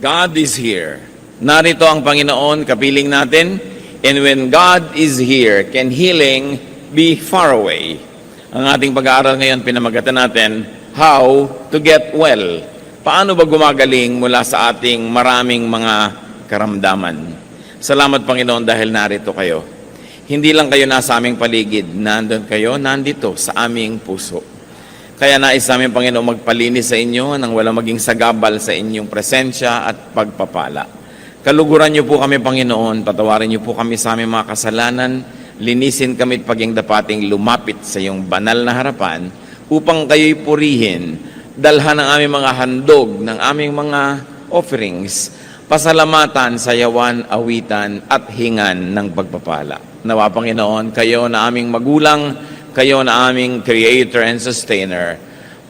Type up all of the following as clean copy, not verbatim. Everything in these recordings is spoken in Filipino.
God is here. Narito ang Panginoon, kapiling natin. And when God is here, can healing be far away? Ang ating pag-aaral ngayon, pinamagatan natin, how to get well. Paano ba gumagaling mula sa ating maraming mga karamdaman? Salamat Panginoon dahil narito kayo. Hindi lang kayo nasa aming paligid, nandun kayo, nandito sa aming puso. Kaya nais namin Panginoon magpalinis sa inyo nang walang maging sagabal sa inyong presensya at pagpapala. Kaluguran niyo po kami Panginoon, patawarin niyo po kami sa aming mga kasalanan, linisin kami at paging dapating lumapit sa iyong banal na harapan upang kayo'y purihin, dalhan ng aming mga handog, ng aming mga offerings, pasalamatan, sayawan, awitan at hingan ng pagpapala. Nawa Panginoon, kayo na aming magulang, kayo na aming creator and sustainer,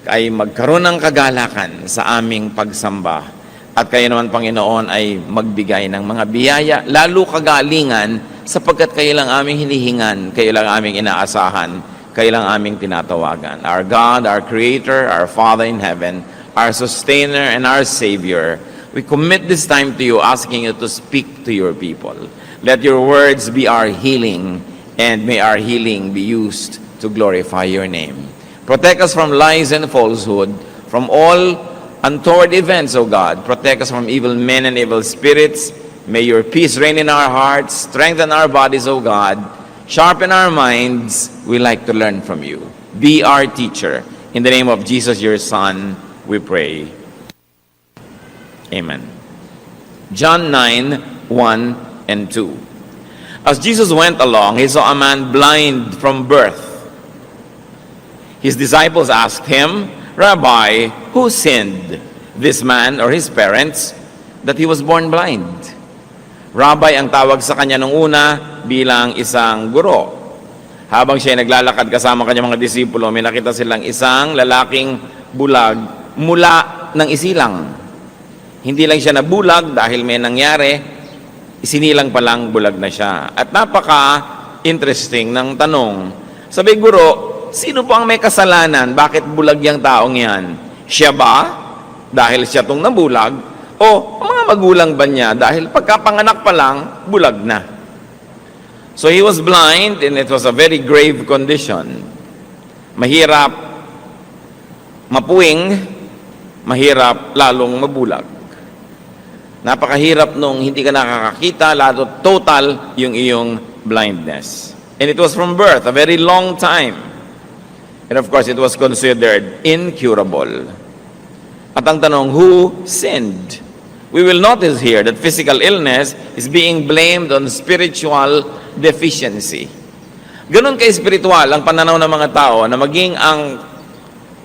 ay magkaroon ng kagalakan sa aming pagsamba. At kayo naman Panginoon ay magbigay ng mga biyaya, lalo kagalingan, sapagkat kayo lang aming hinihingan, kayo lang aming inaasahan, kayo lang aming tinatawagan. Our God, our Creator, our Father in heaven, our Sustainer and our Savior, we commit this time to you, asking you to speak to your people. Let your words be our healing, and may our healing be used to glorify your name. Protect us from lies and falsehood, from all untoward events, O God. Protect us from evil men and evil spirits. May your peace reign in our hearts, strengthen our bodies, O God. Sharpen our minds. We like to learn from you. Be our teacher. In the name of Jesus, your Son, we pray. Amen. John 9, 1 and 2. As Jesus went along, he saw a man blind from birth. His disciples asked him, Rabbi, who sinned, this man or his parents, that he was born blind? Rabbi ang tawag sa kanya nung una bilang isang guro. Habang siya naglalakad kasama kanyang mga disipulo, may nakita silang isang lalaking bulag mula ng isilang. Hindi lang siya nabulag dahil may nangyari, isinilang pa lang bulag na siya. At napaka-interesting ng tanong. Sabi guro, sino po ang may kasalanan? Bakit bulag yung taong yan? Siya ba? Dahil siya tong nabulag? O mga magulang ba niya? Dahil pagkapanganak pa lang, bulag na. So he was blind and it was a very grave condition. Mahirap mapuwing, mahirap lalong mabulag. Napakahirap nung hindi ka nakakakita, lalo total yung iyong blindness. And it was from birth, a very long time. And of course, it was considered incurable. At ang tanong, who sinned? We will notice here that physical illness is being blamed on spiritual deficiency. Ganun ka-espiritual ang pananaw ng mga tao na maging ang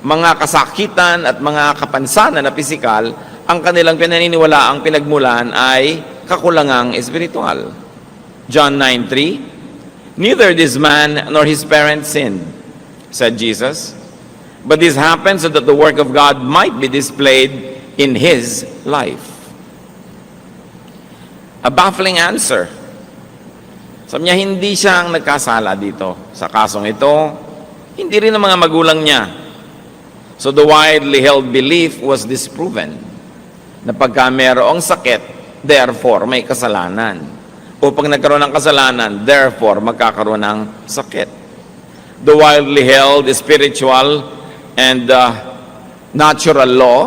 mga kasakitan at mga kapansanan na pisikal, ang kanilang pinaniniwala, ang pinagmulan ay kakulangang espiritual. John 9:3, neither this man nor his parents sinned, said Jesus, but this happened so that the work of God might be displayed in his life. A baffling answer. Sabi niya, hindi siya ang nagkasala dito. Sa kasong ito, hindi rin ang mga magulang niya. So the widely held belief was disproven na pagka mayroong sakit, therefore may kasalanan. O pag nagkaroon ng kasalanan, therefore magkakaroon ng sakit. The widely held spiritual and natural law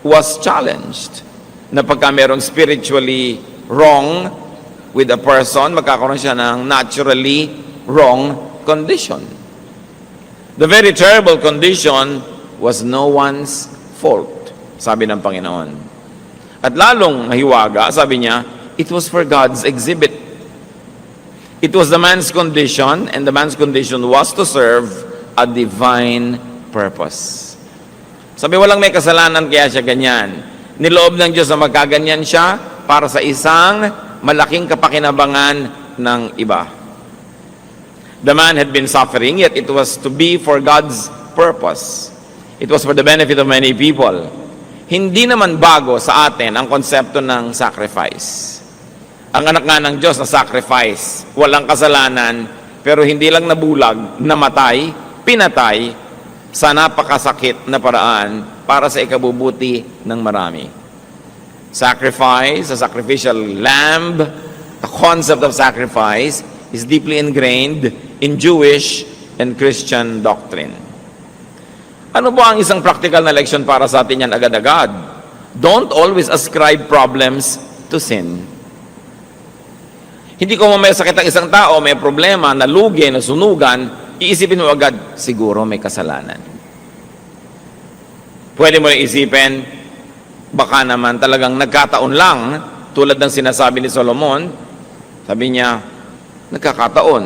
was challenged. Na pagka mayroong spiritually wrong with a person, magkakaroon siya ng naturally wrong condition. The very terrible condition was no one's fault, sabi ng Panginoon. At lalong nahiwaga, sabi niya, it was for God's exhibit. It was the man's condition, and the man's condition was to serve a divine purpose. Sabi, walang may kasalanan kaya siya ganyan. Niloob ng Diyos na magkaganyan siya para sa isang malaking kapakinabangan ng iba. The man had been suffering, yet it was to be for God's purpose. It was for the benefit of many people. Hindi naman bago sa atin ang konsepto ng sacrifice. Ang anak nga ng Diyos na sacrifice, walang kasalanan, pero hindi lang nabulag, namatay, pinatay, sa napakasakit na paraan para sa ikabubuti ng marami. Sacrifice, a sacrificial lamb, the concept of sacrifice is deeply ingrained in Jewish and Christian doctrine. Ano ba ang isang practical na leksyon para sa atin yan agad-agad? Don't always ascribe problems to sin. Hindi ko may sakit ang isang tao, may problema, nalugi, nasunugan, iisipin mo agad, siguro may kasalanan. Pwede mo na isipin, baka naman talagang nagkataon lang, tulad ng sinasabi ni Solomon, sabi niya, nagkakataon.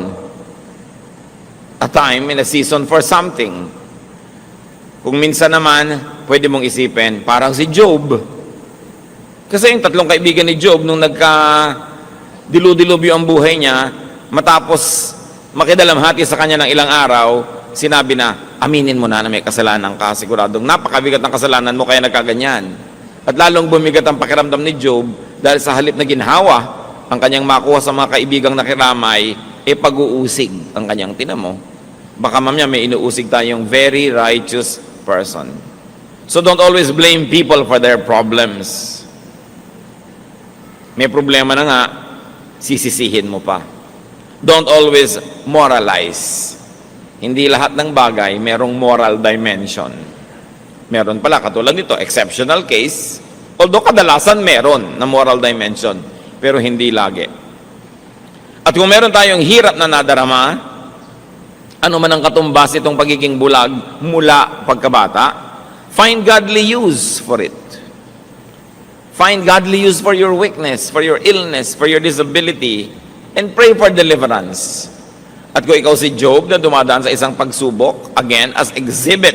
A time and a season for something. Kung minsan naman, pwede mong isipin, parang si Job. Kasi yung tatlong kaibigan ni Job, nung dilu-dilubyo ang buhay niya, matapos makidalamhati sa kanya ng ilang araw, sinabi na, aminin mo na may kasalanan ka, siguradong napakabigat ng kasalanan mo kaya nagkaganyan. At lalong bumigat ang pakiramdam ni Job dahil sa halip na ginhawa ang kanyang makuha sa mga kaibigang nakiramay, pag-uusig ang kanyang tinamo. Baka mamaya may inuusig tayong very righteous person. So don't always blame people for their problems. May problema na nga, sisisihin mo pa. Don't always moralize. Hindi lahat ng bagay merong moral dimension. Meron pala, katulad nito, exceptional case, although kadalasan meron na moral dimension, pero hindi lagi. At kung meron tayong hirap na nadarama, ano man ang katumbas itong pagiging bulag mula pagkabata, find godly use for it. Find godly use for your weakness, for your illness, for your disability, and pray for deliverance. At kung ikaw si Job na dumadaan sa isang pagsubok, again, as exhibit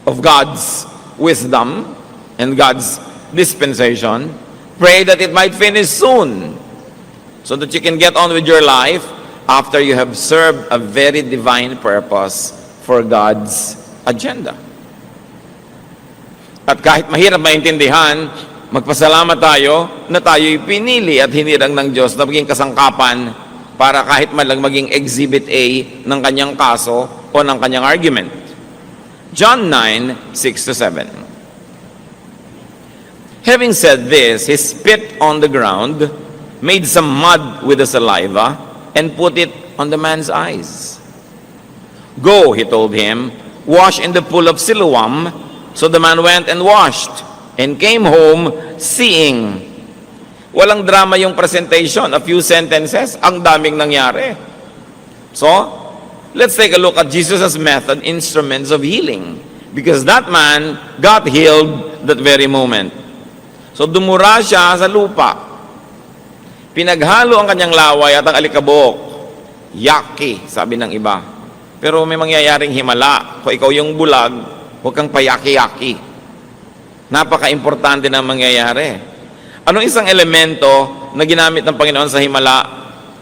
of God's wisdom and God's dispensation, pray that it might finish soon so that you can get on with your life after you have served a very divine purpose for God's agenda. At kahit mahirap maintindihan, magpasalamat tayo na tayo'y pinili at hinirang ng Diyos na maging kasangkapan para kahit man lang maging exhibit A ng kanyang kaso o ng kanyang argument. John 9:6-7. Having said this, he spit on the ground, made some mud with the saliva, and put it on the man's eyes. Go, he told him, wash in the pool of Siloam. So the man went and washed, and came home seeing. Walang drama yung presentation, a few sentences, ang daming nangyari. So, let's take a look at Jesus' method, instruments of healing. Because that man got healed that very moment. So, dumura siya sa lupa. Pinaghalo ang kanyang laway at ang alikabok. Yaki, sabi ng iba. Pero may mangyayaring himala. Kung ikaw yung bulag, huwag kang payaki-yaki. Napaka-importante na mangyayari. Anong isang elemento na ginamit ng Panginoon sa himala?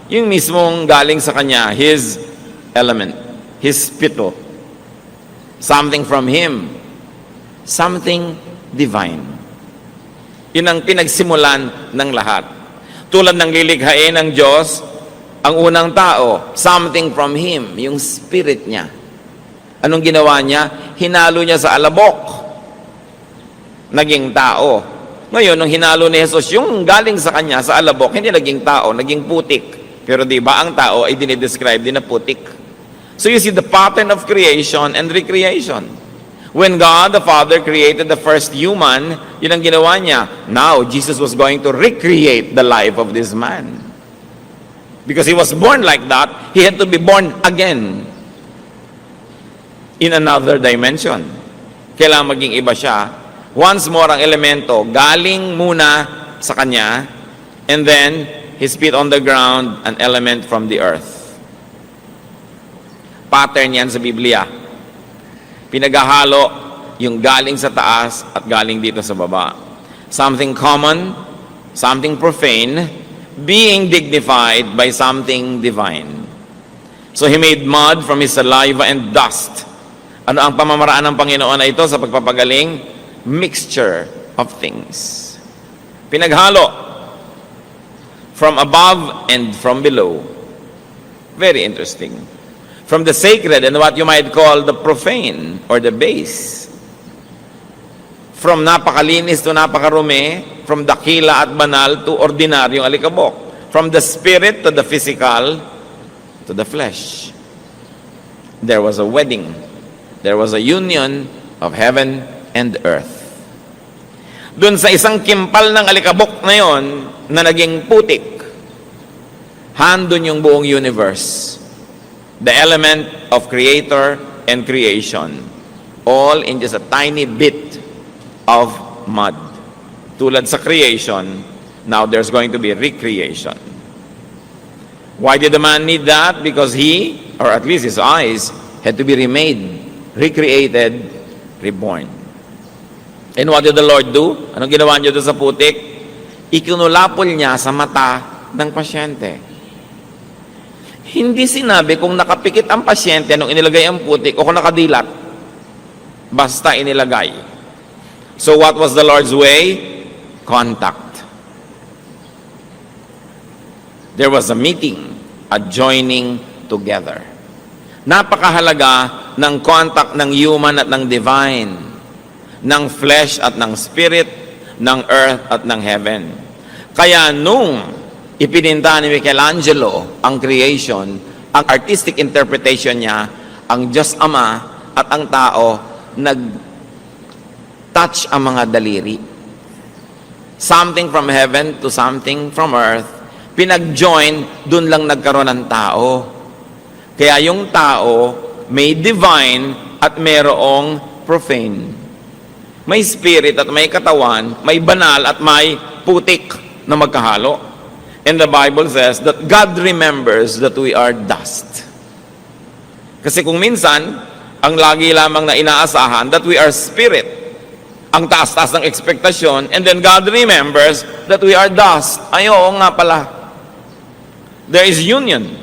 Yung mismong galing sa Kanya, His element, His spito. Something from Him. Something divine. Yun ang pinagsimulan ng lahat. Tulad ng lilikhain ng Diyos, ang unang tao, something from Him, yung spirit niya. Anong ginawa niya? Hinalo niya sa alabok. Naging tao. Ngayon, nung hinalo ni Jesus, yung galing sa kanya, sa alabok, hindi naging tao, naging putik. Pero di ba ang tao ay dinidescribe din na putik? So you see the pattern of creation and recreation. When God the Father created the first human, yun ang ginawa niya. Now, Jesus was going to recreate the life of this man. Because he was born like that, he had to be born again in another dimension. Kailangan maging iba siya. Once more, ang elemento, galing muna sa kanya, and then, he spit on the ground, an element from the earth. Pattern yan sa Biblia. Pinaghahalo yung galing sa taas at galing dito sa baba. Something common, something profane, being dignified by something divine. So he made mud from his saliva and dust. Ano ang pamamaraan ng Panginoon na ito sa pagpapagaling? Mixture of things. Pinaghalo from above and from below. Very interesting. From the sacred and what you might call the profane or the base. From napakalinis to napakarumi, from dakila at banal to ordinaryong alikabok. From the spirit to the physical to the flesh. There was a wedding. There was a union of heaven and earth. Doon sa isang kimpal ng alikabok na yon na naging putik, handon yung buong universe. The element of creator and creation. All in just a tiny bit of mud. Tulad sa creation, now there's going to be recreation. Why did the man need that? Because he, or at least his eyes, had to be remade, recreated, reborn. And what did the Lord do? Anong ginawa niyo doon sa putik? Ikinulapol niya sa mata ng pasyente. Hindi sinabi kung nakapikit ang pasyente nung inilagay ang putik o kung nakadilat. Basta inilagay. So what was the Lord's way? Contact. There was a meeting, a joining together. Napakahalaga ng contact ng human at ng divine, ng flesh at ng spirit, ng earth at ng heaven. Kaya nung ipininta ni Michelangelo ang creation, ang artistic interpretation niya, ang Diyos Ama at ang tao nag-touch ang mga daliri. Something from heaven to something from earth, pinag-join, dun lang nagkaroon ng tao. Kaya yung tao may divine at mayroong profane. May spirit at may katawan, may banal at may putik na magkahalo. And the Bible says that God remembers that we are dust. Kasi kung minsan, ang lagi lamang na inaasahan that we are spirit, ang taas-taas ng ekspektasyon, and then God remembers that we are dust. Ay, oo nga pala. There is union.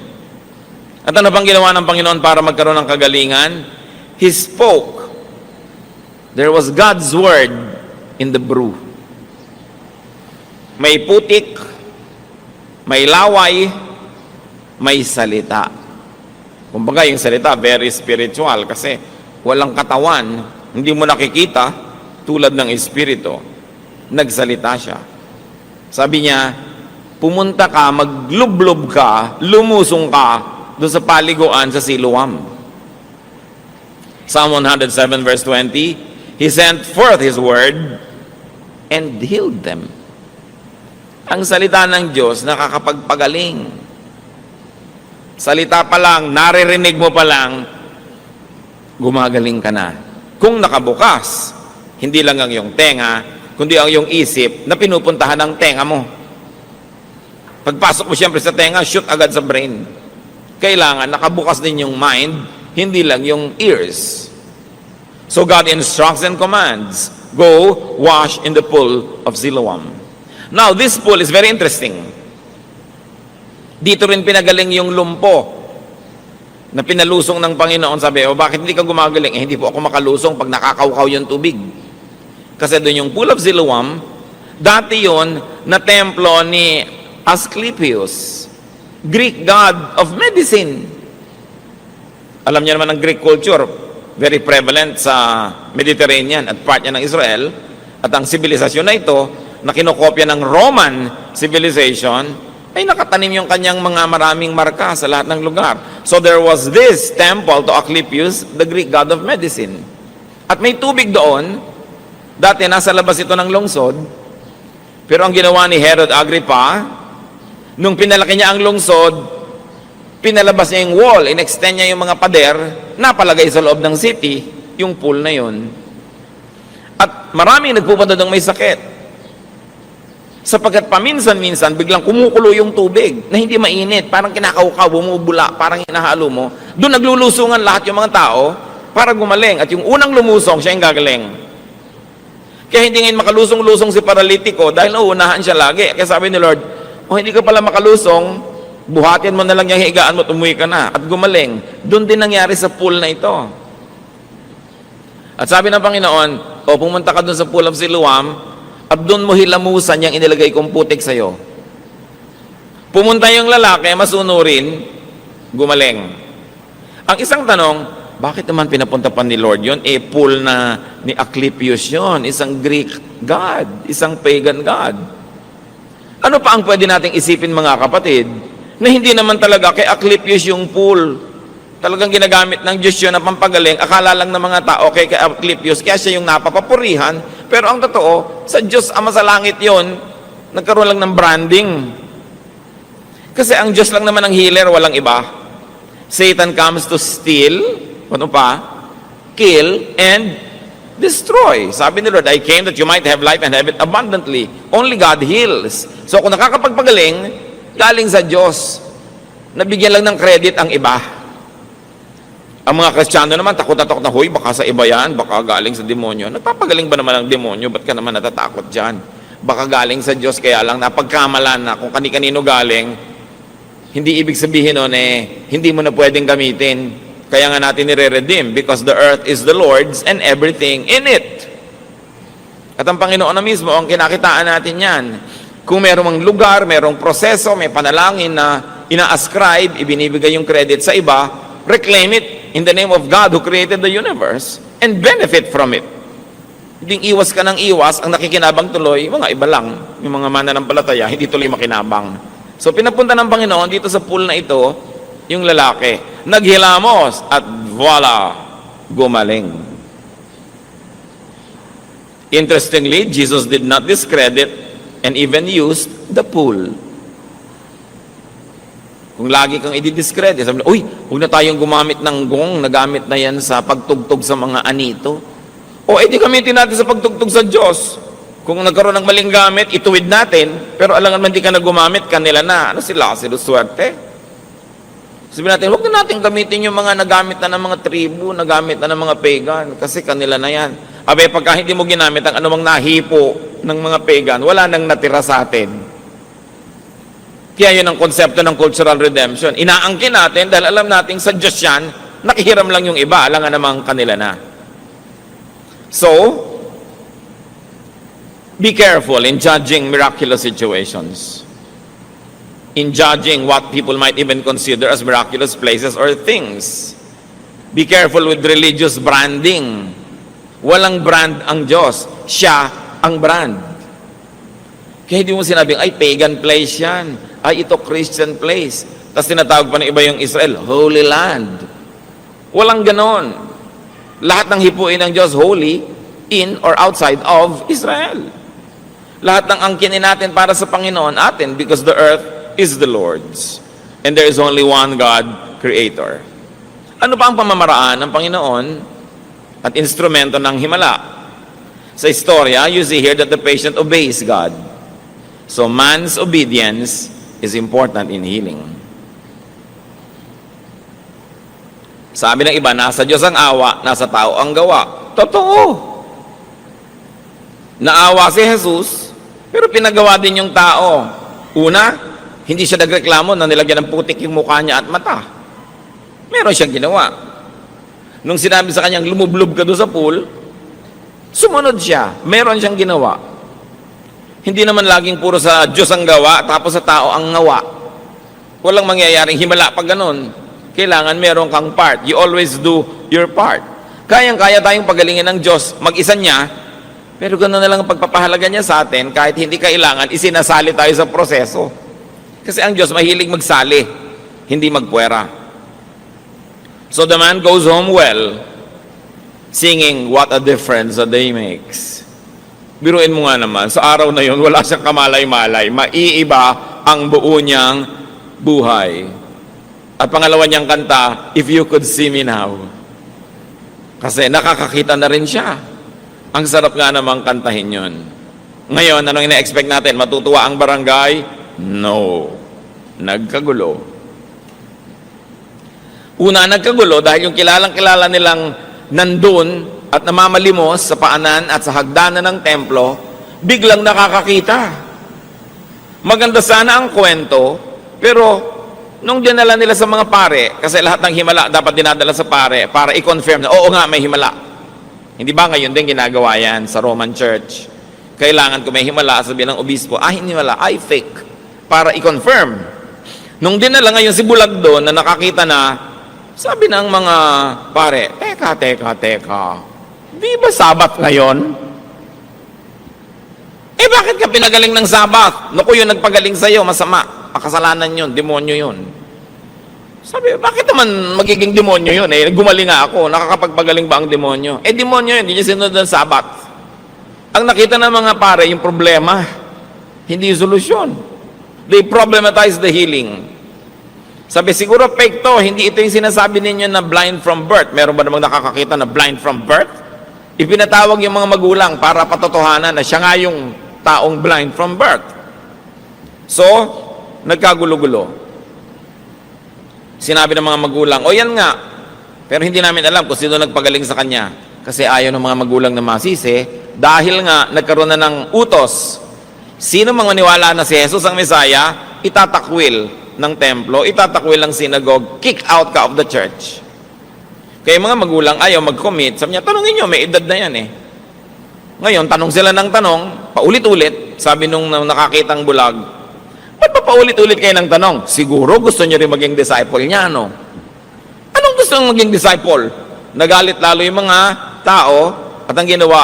At ano bang ginawa ng Panginoon para magkaroon ng kagalingan? He spoke. There was God's word in the brew. May putik, may laway, may salita. Kumbaga yung salita, very spiritual kasi walang katawan, hindi mo nakikita tulad ng espiritu. Nagsalita siya. Sabi niya, pumunta ka, maglublob ka, lumusong ka doon sa paliguan sa Siloam. Psalm 107 verse 20, He sent forth His word and healed them. Ang salita ng Diyos nakakapagpagaling. Salita pa lang, naririnig mo pa lang, gumagaling ka na. Kung nakabukas, hindi lang ang iyong tenga, kundi ang iyong isip na pinupuntahan ng tenga mo. Pagpasok mo siyempre sa tenga, shoot agad sa brain. Kailangan nakabukas din yung mind, hindi lang yung ears. So God instructs and commands, go wash in the pool of Siloam. Now, this pool is very interesting. Dito rin pinagaling yung lumpo na pinalusong ng Panginoon. Sabi, bakit hindi ka gumagaling? Hindi po ako makalusong pag nakakaukaw yung tubig. Kasi doon yung pool of Siloam, dati yon na templo ni Asclepius, Greek god of medicine. Alam niyo naman ang Greek culture, very prevalent sa Mediterranean at part niya ng Israel. At ang sibilisasyon na ito, na kinokopya ng Roman civilization, ay nakatanim yung kanyang mga maraming marka sa lahat ng lugar. So there was this temple to Asclepius, the Greek god of medicine. At may tubig doon. Dati nasa labas ito ng lungsod. Pero ang ginawa ni Herod Agrippa, nung pinalaki niya ang lungsod, pinalabas niya yung wall, inextend niya yung mga pader, napalagay sa loob ng city, yung pool na yun. At maraming nagpupunta doon may sakit. Sapagkat paminsan-minsan, biglang kumukulo yung tubig na hindi mainit, parang kinakaukaw, bumubula, parang hinahalo mo. Doon naglulusungan lahat yung mga tao para gumaling. At yung unang lumusong, siya yung gagaling. Kaya hindi ngayon makalusong-lusong si paralitiko dahil nauunahan siya lagi. Kaya sabi ni Lord, hindi ka pala makalusong, buhatin mo na lang yung higaan mo, tumuwi ka na, at gumaling. Doon din nangyari sa pool na ito. At sabi ng Panginoon, pumunta ka doon sa pool of Siloam, at doon mo hilamusan yung inilagay kong putik sa'yo. Pumunta yung lalaki, masunurin, gumaling. Ang isang tanong, Bakit naman pinapunta pa ni Lord yon? Pool na ni Asclepius yon, isang Greek god, isang pagan god. Ano pa ang pwede nating isipin mga kapatid, na hindi naman talaga kay Asclepius yung pool. Talagang ginagamit ng Diyos yun na pampagaling, akala lang ng mga tao kay Asclepius, kaya siya yung napapapurihan, pero ang totoo, sa Diyos Ama sa langit yon, nagkaroon lang ng branding. Kasi ang Diyos lang naman ang healer, walang iba. Satan comes to steal, ano pa? Kill, and destroy. Sabi ni Lord, I came that you might have life and have it abundantly. Only God heals. So kung nakakapagpagaling, galing sa Diyos. Nabigyan lang ng credit ang iba. Ang mga Kristiyano naman, takot na takot na, huy, baka sa iba yan, baka galing sa demonyo. Nagpapagaling ba naman ang demonyo? Ba't ka naman natatakot dyan? Baka galing sa Diyos, kaya lang napagkamalan na kung kani-kanino galing, hindi ibig sabihin nun hindi mo na pwedeng gamitin. Kaya nga natin nire-redeem because the earth is the Lord's and everything in it. At ang Panginoon na mismo, ang kinakitaan natin yan. Kung merong lugar, merong proseso, may panalangin na ina-ascribe, ibinibigay yung credit sa iba, reclaim it in the name of God who created the universe and benefit from it. Hindi iwas ka ng iwas, ang nakikinabang tuloy, mga iba lang, yung mga mananampalataya, hindi tuloy makinabang. So pinapunta ng Panginoon dito sa pool na ito, yung lalaki, naghilamos at voila, gumaling. Interestingly, Jesus did not discredit and even used the pool. Kung lagi kang i-discredit, sabi na, uy, huwag na tayong gumamit ng gong, nagamit na yan sa pagtugtog sa mga anito. O edi gamitin natin sa pagtugtog sa Diyos. Kung nagkaroon ng maling gamit, ituwid natin, pero alam naman di ka na gumamit, kanila na. Ano sila? Sila swerte. Sabi natin, huwag na natin gamitin yung mga nagamit na ng mga tribu, nagamit na ng mga pagan, kasi kanila na yan. Abe, pagka hindi mo ginamit ang anumang nahipo ng mga pagan, wala nang natira sa atin. Kaya yun ang konsepto ng cultural redemption. Inaangkin natin dahil alam natin sa Diyos yan, nakihiram lang yung iba, alam nga namang kanila na. So, be careful in judging miraculous situations. In judging what people might even consider as miraculous places or things. Be careful with religious branding. Walang brand ang Diyos. Siya ang brand. Kaya hindi mo sinabing, ay, pagan place yan. Ay, ito Christian place. Tapos tinatawag pa ng iba yung Israel, Holy Land. Walang ganon. Lahat ng hipuin ng Diyos, holy, in or outside of Israel. Lahat ng angkinin natin para sa Panginoon, atin, because the earth is the Lord's. And there is only one God, Creator. Ano pa ang pamamaraan ng Panginoon at instrumento ng himala? Sa istorya, you see here that the patient obeys God. So man's obedience is important in healing. Sabi ng iba, nasa Diyos ang awa, nasa tao ang gawa. Totoo. Naawa si Jesus, pero pinagawa din yung tao. Una, hindi siya nagreklamo na nilagyan ng putik yung mukha niya at mata. Meron siyang ginawa. Nung sinabi sa kanyang, lumublob ka doon sa pool, sumunod siya. Meron siyang ginawa. Hindi naman laging puro sa Diyos ang gawa, tapos sa tao ang ngawa. Walang mangyayaring himala pag ganun. Kailangan meron kang part. You always do your part. Kayang-kaya tayong pagalingin ng Diyos, mag-isa niya, pero gano'n na lang ang pagpapahalaga niya sa atin, kahit hindi kailangan, isinasali tayo sa proseso. Kasi ang Diyos mahilig magsali, hindi magpuwera. So the man goes home well, singing, what a difference a day makes. Biruin mo nga naman, sa araw na yun, wala siyang kamalay-malay. Maiiba ang buo niyang buhay. At pangalawa niyang kanta, If You Could See Me Now. Kasi nakakakita na rin siya. Ang sarap nga namang kantahin yun. Ngayon, anong ina-expect natin? Matutuwa ang barangay? No. Nagkagulo. Una, nagkagulo dahil yung kilalang-kilala nilang nandun at namamalimos sa paanan at sa hagdanan ng templo, biglang nakakakita. Maganda sana ang kwento, pero nung dinala nila sa mga pare, kasi lahat ng himala dapat dinadala sa pare para i-confirm na, oo nga, may himala. Hindi ba ngayon din ginagawa yan sa Roman Church? Kailangan kung may himala, sabihin ng obispo, hindi himala, fake. Para i-confirm. Nung dinala ngayon si Bulag doon na nakakita na, Sabi ng mga pare, teka. Di ba Sabat ngayon? Bakit ka pinagaling ng Sabat? Naku, yung nagpagaling sa'yo, masama. Kasalanan yun, demonyo yun. Sabi, bakit naman magiging demonyo yun? Gumaling nga ako, nakakapagpagaling ba ang demonyo? Demonyo yun, hindi niya sinunod ng Sabat. Ang nakita ng mga pare, yung problema, hindi yung solusyon. They problematize the healing. Sabi, siguro fake to, hindi ito yung sinasabi ninyo na blind from birth. Meron ba namang nakakakita na blind from birth? Ipinatawag yung mga magulang para patotohanan na siya nga yung taong blind from birth. So, nagkagulo-gulo. Sinabi ng mga magulang, o yan nga, pero hindi namin alam kung sino nagpagaling sa kanya. Kasi ayaw ng mga magulang na masisi, dahil nga nagkaroon na ng utos. Sino mang maniwala na si Jesus ang Mesaya, itatakwil ng templo, itatakwil ng synagogue, kick out ka of the church. Kaya mga magulang ayaw mag-commit, sabi niya, tanongin nyo, may edad na yan eh. Ngayon, tanong sila ng tanong, paulit-ulit, sabi nung nakakitang bulag, ba't pa paulit-ulit kayo ng tanong? Siguro gusto nyo rin maging disciple niya, no? Anong gusto nyo maging disciple? Nagalit lalo yung mga tao, at ang ginawa,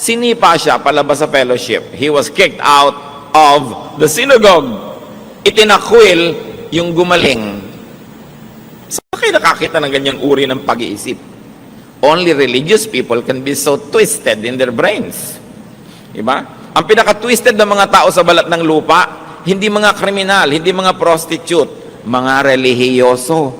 sinipa siya palabas sa fellowship. He was kicked out of the synagogue. Itinakwil yung gumaling. Saan kayo nakakita ng ganyang uri ng pag-iisip? Only religious people can be so twisted in their brains. Diba? Ang pinaka-twisted ng mga tao sa balat ng lupa, hindi mga kriminal, hindi mga prostitute, mga relihiyoso,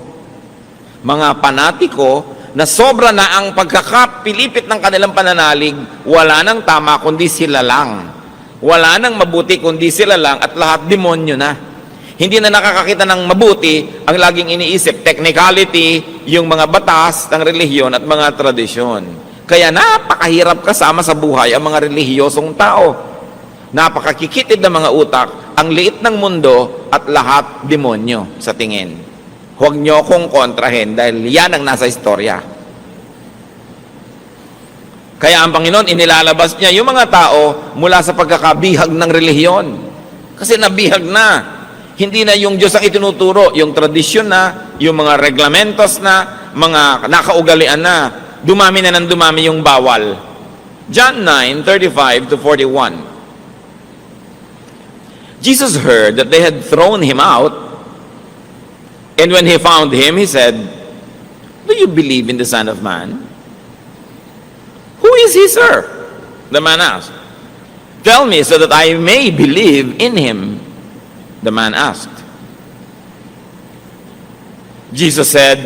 mga panatiko na sobra na ang pagkakapilipit ng kanilang pananalig, wala nang tama kundi sila lang. Wala nang mabuti kundi sila lang at lahat demonyo na. Hindi na nakakakita ng mabuti, ang laging iniisip, technicality, yung mga batas ng relihiyon at mga tradisyon. Kaya napakahirap kasama sa buhay ang mga relihiyosong tao. Napakakikitid ng mga utak, ang liit ng mundo at lahat demonyo sa tingin. Huwag niyo kong kontrahin dahil yan ang nasa istorya. Kaya ang Panginoon, inilalabas niya yung mga tao mula sa pagkakabihag ng relihiyon. Kasi nabihag na. Hindi na yung Diyos ang itinuturo, yung tradisyon na, yung mga reglamentos na, mga nakaugalian na, dumami na ng dumami yung bawal. John 9:35 to 41. Jesus heard that they had thrown him out, and when he found him, he said, "Do you believe in the Son of Man?" "Who is he, sir?" the man asked. "Tell me so that I may believe in him," the man asked. Jesus said,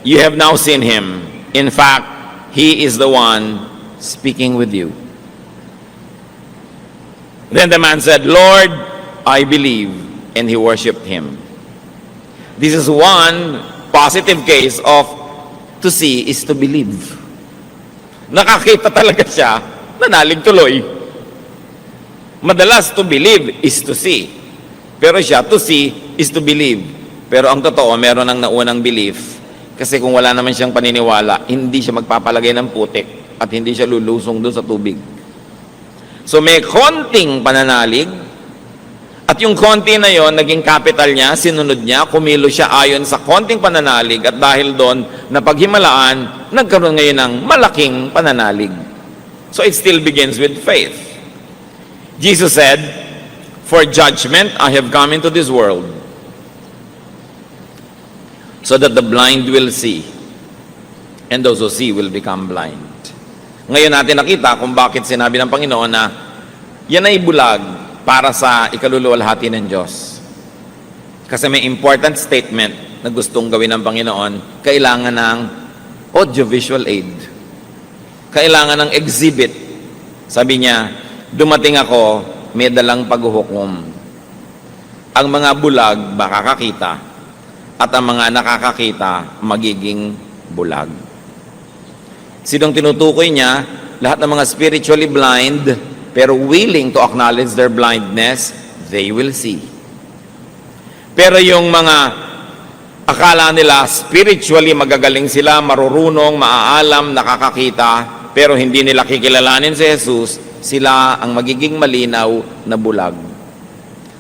"You have now seen him. In fact, he is the one speaking with you." Then the man said, "Lord, I believe," and he worshipped him. This is one positive case of to see is to believe. Nakakita talaga siya, nanalig tuloy. Madalas to believe is to see. Pero siya, to see is to believe. Pero ang totoo, meron ng naunang belief. Kasi kung wala naman siyang paniniwala, hindi siya magpapalagay ng putik at hindi siya lulusong doon sa tubig. So may konting pananalig, at yung konti na yon, naging capital niya, sinunod niya, kumilo siya ayon sa konting pananalig at dahil doon, napaghimalaan, nagkaroon ngayon ng malaking pananalig. So it still begins with faith. Jesus said, "For judgment I have come into this world, so that the blind will see, and those who see will become blind." Ngayon natin nakita kung bakit sinabi ng Panginoon na yan ay bulag para sa ikaluluwalhati ng Diyos. Kasi may important statement na gustong gawin ng Panginoon, kailangan ng audiovisual aid. Kailangan ng exhibit. Sabi niya, dumating ako, may dalang paghuhukom. Ang mga bulag makakakita at ang mga nakakakita magiging bulag. Sinong tinutukoy niya? Lahat ng mga spiritually blind pero willing to acknowledge their blindness, they will see. Pero yung mga akala nila spiritually magagaling sila, marurunong, maaalam, nakakakita, pero hindi nila kikilalanin si Jesus, sila ang magiging malinaw na bulag.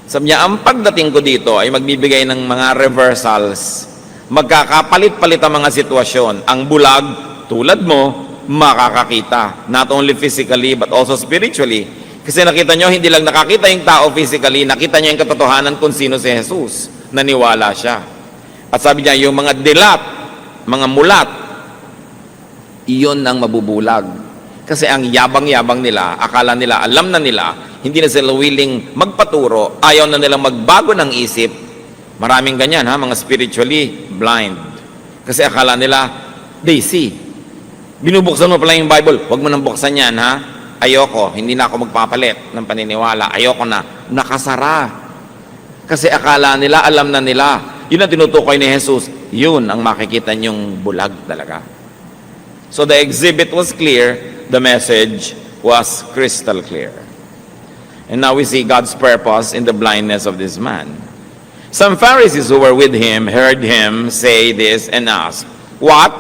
Sabi niya, ang pagdating ko dito ay magbibigay ng mga reversals, Magkakapalit-palit ang mga sitwasyon. Ang bulag, tulad mo, makakakita. Not only physically, but also spiritually. Kasi nakita nyo, hindi lang nakakita yung tao physically, nakita niya yung katotohanan kung sino si Jesus. Naniwala siya. At sabi niya, yung mga dilat, mga mulat, iyon ang mabubulag. Kasi ang yabang-yabang nila, akala nila, alam na nila, hindi na sila willing magpaturo, ayaw na nilang magbago ng isip. Maraming ganyan, ha, mga spiritually blind. Kasi akala nila, they see. Binubuksan mo pala yung Bible, huwag mo nang buksan yan, ha. Ayoko, hindi na ako magpapalit ng paniniwala. Ayoko na. Nakasara. Kasi akala nila, alam na nila. Yun ang tinutukoy ni Jesus. Yun ang makikita niyong bulag talaga. So the exhibit was clear. The message was crystal clear. And now we see God's purpose in the blindness of this man. Some Pharisees who were with him heard him say this and asked, "What?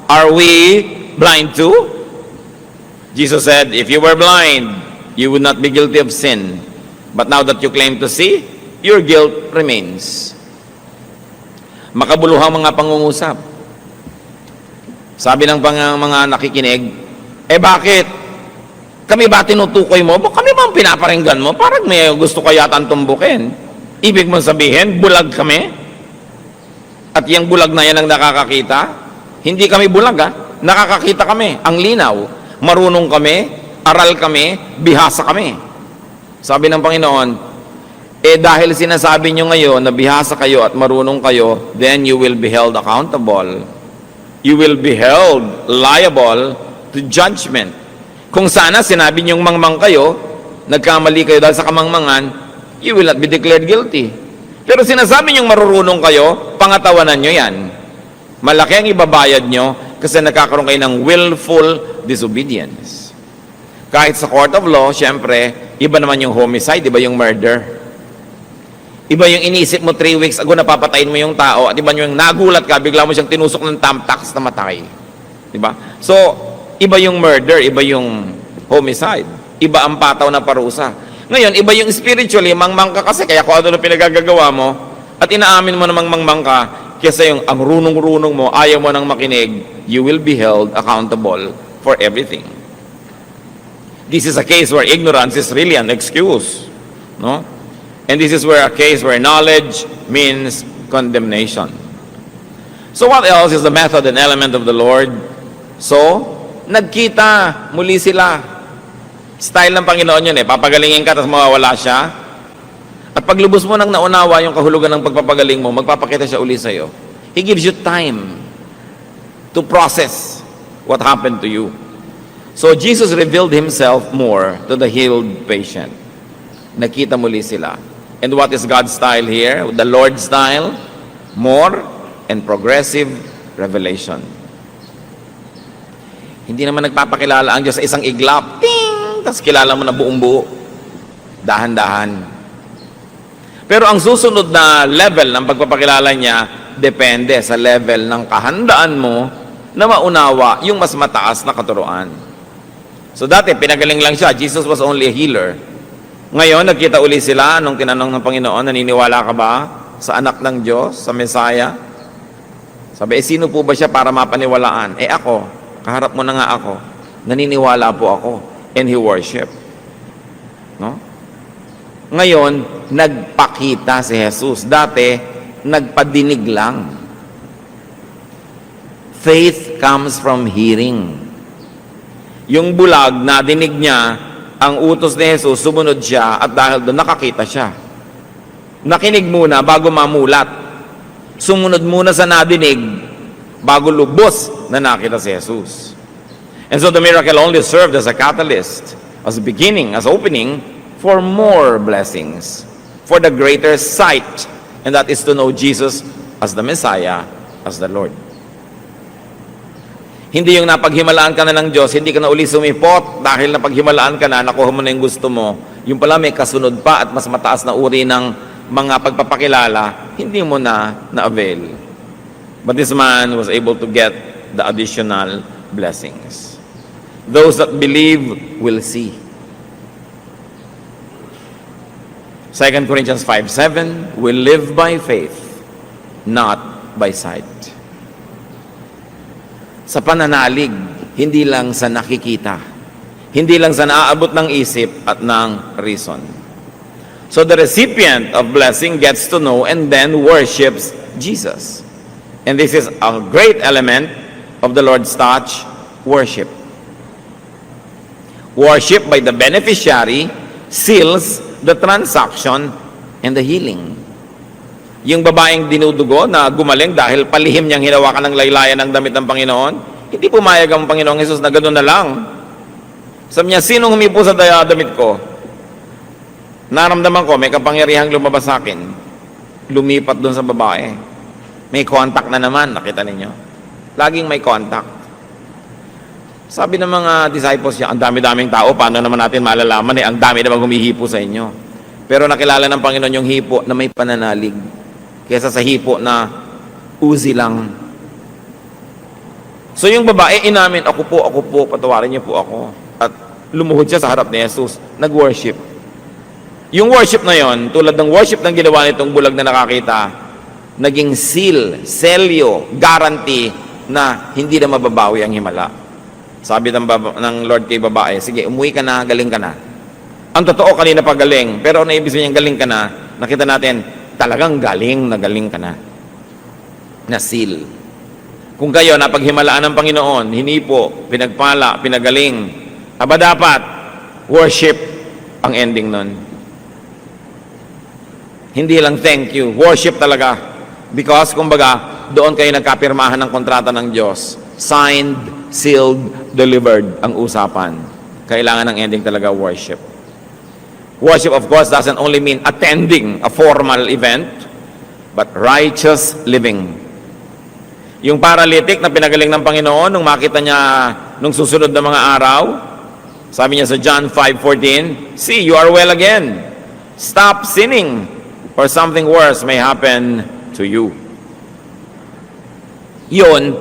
Are we blind too?" Jesus said, "If you were blind, you would not be guilty of sin. But now that you claim to see, your guilt remains." Makabuluhang mga pangungusap. Sabi ng mga nakikinig, bakit? Kami ba tinutukoy mo? Kami ba ang pinaparinggan mo? Parang may gusto ka yata tumbukin. Ibig mong sabihin, bulag kami? At yung bulag na yan ang nakakakita? Hindi kami bulag, ha? Nakakakita kami. Ang linaw. Marunong kami, aral kami, bihasa kami. Sabi ng Panginoon, dahil sinasabi nyo ngayon na bihasa kayo at marunong kayo, then you will be held accountable. You will be held liable to judgment. Kung sana sinabi nyong mangmang kayo, nagkamali kayo dahil sa kamangmangan, you will not be declared guilty. Pero sinasabi nyong marurunong kayo, pangatawanan nyo yan. Malaki ang ibabayad nyo kasi nagkakaroon kayo ng willful disobedience. Kahit sa court of law, syempre, iba naman yung homicide, iba yung murder. Iba yung inisip mo 3 weeks ago na papatayin mo yung tao at iba yung nagulat ka, bigla mo siyang tinusok ng thumbtacks na matay. Diba? So, iba yung murder, iba yung homicide. Iba ang pataw na parusa. Ngayon, iba yung spiritually, mangmang ka kasi, kaya kung ano na pinagagagawa mo, at inaamin mo namang mangmang ka, kesa yung ang runong-runong mo, ayaw mo nang makinig, you will be held accountable for everything. This is a case where ignorance is really an excuse. No? And this is where a case where knowledge means condemnation. So what else is the method and element of the Lord? So, nagkita muli sila. Style ng Panginoon yun papagalingin ka tapos mawawala siya. At paglubos mo nang naunawa yung kahulugan ng pagpapagaling mo, magpapakita siya uli sa'yo. He gives you time to process what happened to you. So Jesus revealed Himself more to the healed patient. Nakita muli sila. And what is God's style here? The Lord's style? More and progressive revelation. Hindi naman nagpapakilala ang Diyos sa isang iglap. Ting! Tapos kilala mo na buong buo. Dahan-dahan. Pero ang susunod na level ng pagpapakilala niya, depende sa level ng kahandaan mo na maunawa yung mas mataas na katuruan. So dati, pinagaling lang siya. Jesus was only a healer. Ngayon, nagkita uli sila nung tinanong ng Panginoon, naniniwala ka ba sa anak ng Diyos, sa Messiah? Sabi, sino po ba siya para mapaniwalaan? Ako, kaharap mo na nga ako. Naniniwala po ako. And he worship. No? Ngayon, nagpakita si Jesus. Dati, nagpadinig lang. Faith comes from hearing. Yung bulag, nadinig niya, ang utos ni Jesus, sumunod siya, at dahil doon nakakita siya. Nakinig muna bago mamulat. Sumunod muna sa nadinig bago lubos na nakita si Jesus. And so the miracle only served as a catalyst, as a beginning, as opening for more blessings, for the greater sight, and that is to know Jesus as the Messiah, as the Lord. Hindi yung napaghimalaan ka na ng Diyos, hindi ka na uli sumipot dahil napaghimalaan ka na, nakuha mo na yung gusto mo. Yung pala may kasunod pa at mas mataas na uri ng mga pagpapakilala, hindi mo na na-avail. But this man was able to get the additional blessings. Those that believe will see. 2 Corinthians 5:7, we live by faith, not by sight. Sa pananalig, hindi lang sa nakikita. Hindi lang sa naaabot ng isip at ng reason. So the recipient of blessing gets to know and then worships Jesus. And this is a great element of the Lord's touch, worship. Worship by the beneficiary seals the transaction and the healing. Yung babaeng dinudugo na gumaling dahil palihim niyang hinawakan ng laylayan ng damit ng Panginoon, hindi pumayag ang Panginoong Hesus na gano'n na lang. Sabi niya, sinong humipo sa damit ko? Naramdaman ko, may kapangyarihang lumabas sa akin. Lumipat doon sa babae. May contact na naman, nakita ninyo. Laging may contact. Sabi ng mga disciples niya, ang dami-daming tao, paano naman natin malalaman ang dami naman humihipo sa inyo. Pero nakilala ng Panginoon yung hipo na may pananalig kaysa sa hipo na uzi lang. So yung babae, inamin, ako po, patawarin niyo po ako. At lumuhod siya sa harap ni Jesus, nag-worship. Yung worship na yon, tulad ng worship ng ginawa nitong bulag na nakakita, naging seal, selyo, guarantee na hindi na mababawi ang himala. Sabi ng Lord kay babae, sige, umuwi ka na, galing ka na. Ang totoo, kanina pa galing. Pero ano ibig sabihin galing ka na, nakita natin, talagang galing ka na. Na seal. Kung kayo napaghimalaan ng Panginoon, hinipo, pinagpala, pinagaling, aba dapat, worship ang ending nun. Hindi lang thank you, worship talaga. Because, kumbaga, doon kayo nagkapirmahan ng kontrata ng Diyos. Signed, sealed, delivered ang usapan. Kailangan ng ending talaga worship. Worship, of course, doesn't only mean attending a formal event, but righteous living. Yung paralytic na pinagaling ng Panginoon, nung makita niya nung susunod na mga araw, sabi niya sa John 5:14, see, you are well again. Stop sinning, or something worse may happen to you. Yun,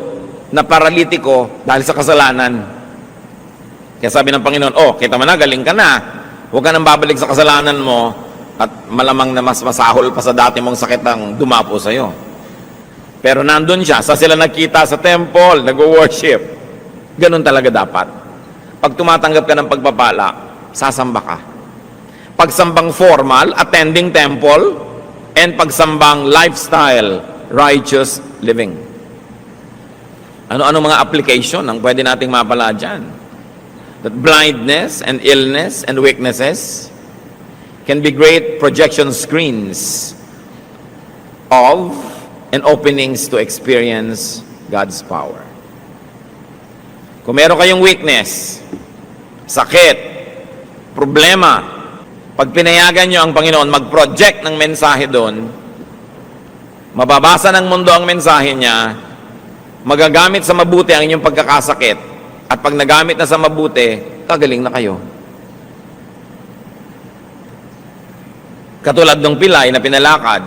na paralitiko dahil sa kasalanan. Kaya sabi ng Panginoon, oh, kita mo na, galing ka na. Huwag ka nang babalik sa kasalanan mo at malamang na mas masahol pa sa dati mong sakit ang dumapo sa'yo. Pero nandun siya, sa sila nagkita sa temple, nag-worship. Ganun talaga dapat. Pag tumatanggap ka ng pagpapala, sasamba ka. Pagsambang formal, attending temple, and pagsambang lifestyle, righteous living. Ano-ano mga application ang pwede nating mapala dyan? That blindness and illness and weaknesses can be great projection screens of and openings to experience God's power. Kung meron kayong weakness, sakit, problema, pag pinayagan nyo ang Panginoon mag-project ng mensahe doon, mababasa ng mundo ang mensahe niya, magagamit sa mabuti ang inyong pagkakasakit, at pag nagamit na sa mabuti, kagaling na kayo. Katulad ng pilay na pinalakad,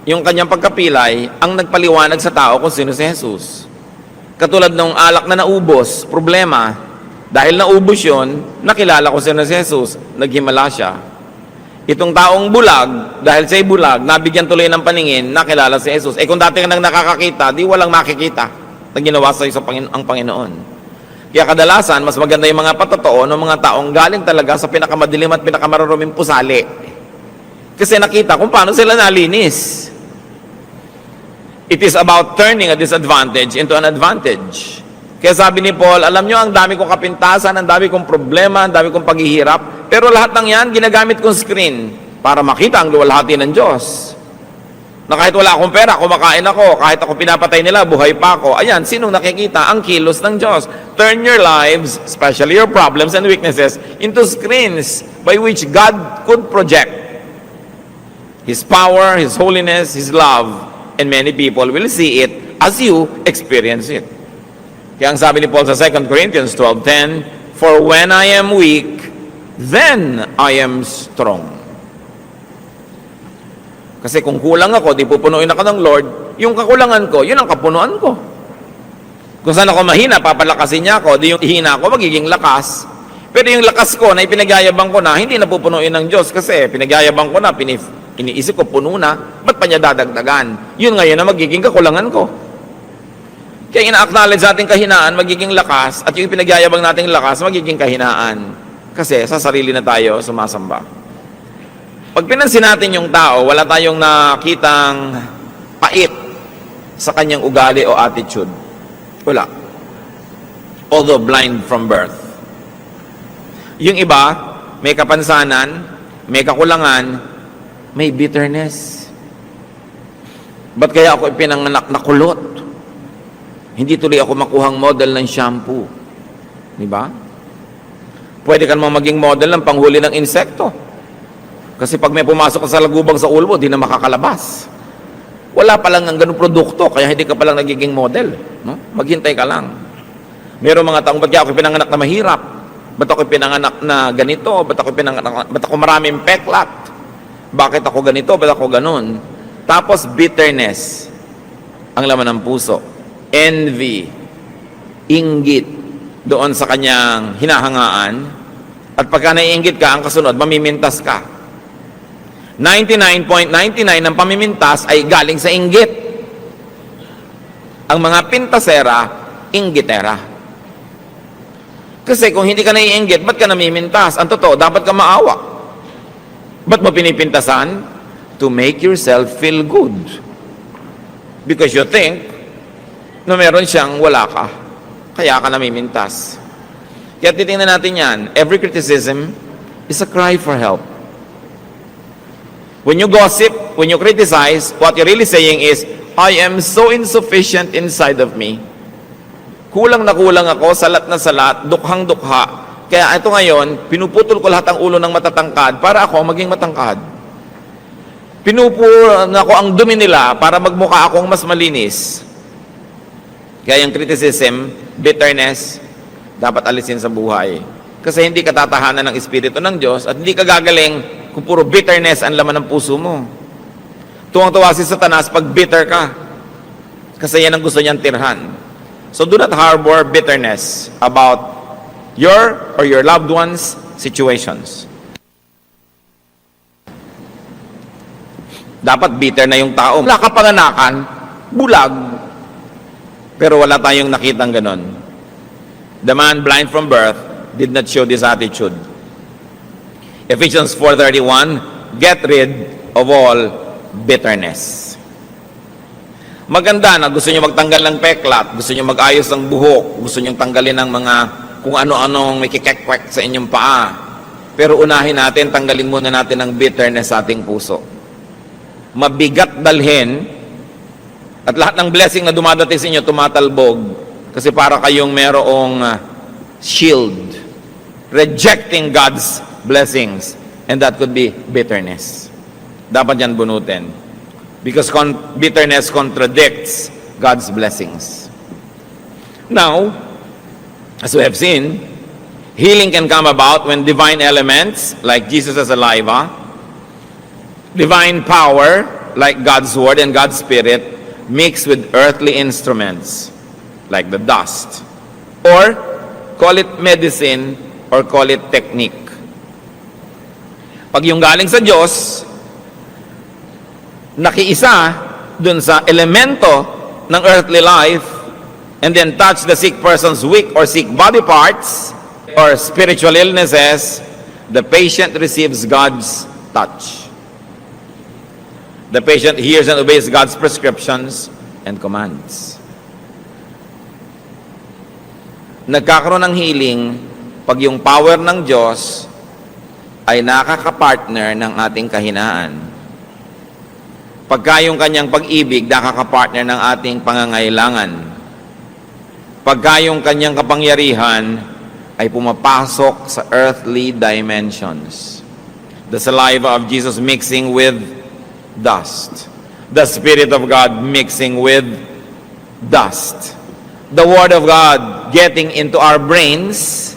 yung kanyang pagkapilay ang nagpaliwanag sa tao kung sino si Jesus. Katulad ng alak na naubos, problema, dahil naubos yun, nakilala ko sino si Jesus, naghimala siya. Itong taong bulag, dahil siya'y bulag, nabigyan tuloy ng paningin, nakilala si Jesus. Kung dati ka nang nakakakita, di walang makikita na ginawa sa'yo ang Panginoon. Kaya kadalasan, mas maganda yung mga patotoo ng mga taong galing talaga sa pinakamadilim at pinakamaruruming pusali. Kasi nakita kung paano sila nalinis. It is about turning a disadvantage into an advantage. Kaya sabi ni Paul, alam nyo, ang dami kong kapintasan, ang dami kong problema, ang dami kong paghihirap, pero lahat ng yan, ginagamit kong screen para makita ang luwalhati ng Diyos. Na kahit wala akong pera, kumakain ako, kahit ako pinapatay nila, buhay pa ako. Ayan, sinong nakikita? Ang kilos ng Diyos. Turn your lives, especially your problems and weaknesses, into screens by which God could project His power, His holiness, His love, and many people will see it as you experience it. Kaya ang sabi ni Paul sa 2 Corinthians 12:10, for when I am weak, then I am strong. Kasi kung kulang ako, di pupunuin ako ng Lord, yung kakulangan ko, yun ang kapunuan ko. Kung saan ako mahina, papalakasin niya ako, di yung hina ko, magiging lakas. Pero yung lakas ko na ipinagyayabang ko na, hindi na pupunuin ng Diyos kasi pinagyayabang ko na, Iniisip ko, puno na, ba't pa niya dadagdagan? Yun ngayon na magiging kakulangan ko. Kaya ina-acknowledge natin kahinaan, magiging lakas, at yung pinagyayabang nating lakas, magiging kahinaan. Kasi sa sarili na tayo sumasamba. Pag pinansin natin yung tao, wala tayong nakitang pait sa kanyang ugali o attitude. Wala. Although blind from birth. Yung iba, may kapansanan, may kakulangan, may bitterness. Ba't kaya ako ipinanganak na kulot? Hindi tuloy ako makuhang model ng shampoo. Di ba? Pwede ka naman maging model ng panghuli ng insekto. Kasi pag may pumasok ka sa lagubang sa ulo mo, di na makakalabas. Wala pa lang ang ganung produkto, kaya hindi ka pa lang nagiging model. No? Maghintay ka lang. Mayroong mga taong, ba't ako pinanganak na mahirap? Ba't ako pinanganak na ganito? Ba't ako maraming peklat? Bakit ako ganito? Ba't ako ganun? Tapos bitterness ang laman ng puso. Envy, inggit doon sa kanyang hinahangaan, at pagka naiinggit ka, ang kasunod, mamimintas ka. 99.99 ng pamimintas ay galing sa inggit. Ang mga pintasera, inggitera. Kasi kung hindi ka naiinggit, ba't ka namimintas? Ang totoo, dapat ka maawa. Ba't mo pinipintasan? To make yourself feel good. Because you think na meron siyang wala ka. Kaya ka namimintas. Kaya titingnan natin yan. Every criticism is a cry for help. When you gossip, when you criticize, what you're really saying is, I am so insufficient inside of me. Kulang na kulang ako, salat na salat, dukhang-dukha. Kaya ito ngayon, pinuputol ko lahat ang ulo ng matatangkad para ako maging matangkad. Pinupuro na ko ang dumi nila para magmukha akong mas malinis. Kaya yung criticism, bitterness, dapat alisin sa buhay. Kasi hindi ka tatahanan ng Espiritu ng Diyos at hindi ka gagaling kung puro bitterness ang laman ng puso mo. Tuwang-tuwa si Satanas pag bitter ka. Kasi yan ang gusto niyang tirhan. So do not harbor bitterness about your or your loved ones' situations. Dapat bitter na yung tao. Wala kapanganakan, bulag. Pero wala tayong nakitang ganon. The man blind from birth did not show this attitude. Ephesians 4:31, get rid of all bitterness. Maganda na gusto nyo magtanggal ng peklat, gusto nyo mag-ayos ng buhok, gusto nyo tanggalin ng mga kung ano-anong may kikekwek sa inyong paa. Pero unahin natin, tanggalin muna natin ang bitterness sa ating puso. Mabigat dalhin, at lahat ng blessing na dumadating sa inyo, tumatalbog. Kasi para kayong merong shield. Rejecting God's blessings. And that could be bitterness. Dapat yan bunutin. Because bitterness contradicts God's blessings. Now, as we have seen, healing can come about when divine elements, like Jesus as a saliva, divine power, like God's Word and God's Spirit, mixed with earthly instruments like the dust, or call it medicine or call it technique. Pag yung galing sa Diyos, nakiisa dun sa elemento ng earthly life and then touch the sick person's weak or sick body parts or spiritual illnesses, the patient receives God's touch. The patient hears and obeys God's prescriptions and commands. Nagkakaroon ng healing pag yung power ng Diyos ay nakakapartner ng ating kahinaan. Pagka yung kanyang pag-ibig nakakapartner ng ating pangangailangan. Pagka yung kanyang kapangyarihan ay pumapasok sa earthly dimensions. The saliva of Jesus mixing with dust. The Spirit of God mixing with dust. The Word of God getting into our brains,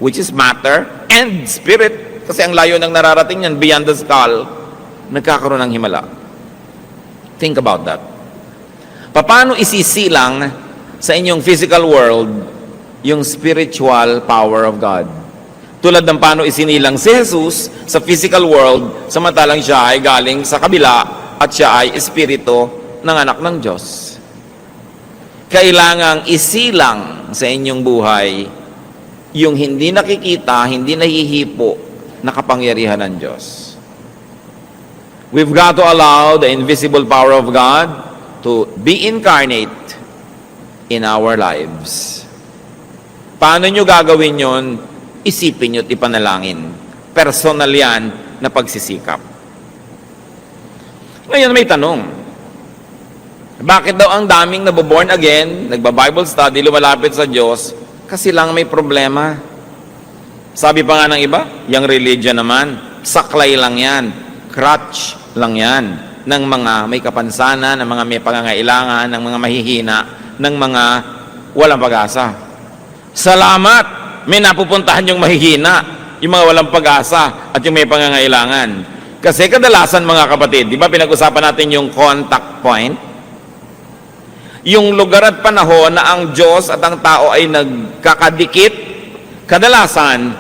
which is matter, and spirit, kasi ang layo ng nararating yan, beyond the skull, nagkakaroon ng himala. Think about that. Paano isisilang sa inyong physical world yung spiritual power of God? Tulad ng paano isinilang si Jesus sa physical world, samantalang siya ay galing sa kabila at siya ay espiritu ng anak ng Diyos. Kailangang isilang sa inyong buhay yung hindi nakikita, hindi nahihipo na kapangyarihan ng Diyos. We've got to allow the invisible power of God to be incarnate in our lives. Paano nyo gagawin yon? Isipin nyo at ipanalangin. Personal yan na pagsisikap. Ngayon may tanong. Bakit daw ang daming naboborn again, nagba-Bible study, lumalapit sa Diyos, kasi lang may problema? Sabi pa nga ng iba, yung religion naman, saklay lang yan, crutch lang yan, ng mga may kapansanan, ng mga may pangangailangan, ng mga mahihina, ng mga walang pag-asa. Salamat! May napupuntahan yung mahihina, yung mga walang pag-asa, at yung may pangangailangan. Kasi kadalasan mga kapatid, di ba pinag-usapan natin yung contact point? Yung lugar at panahon na ang Diyos at ang tao ay nagkakadikit, kadalasan,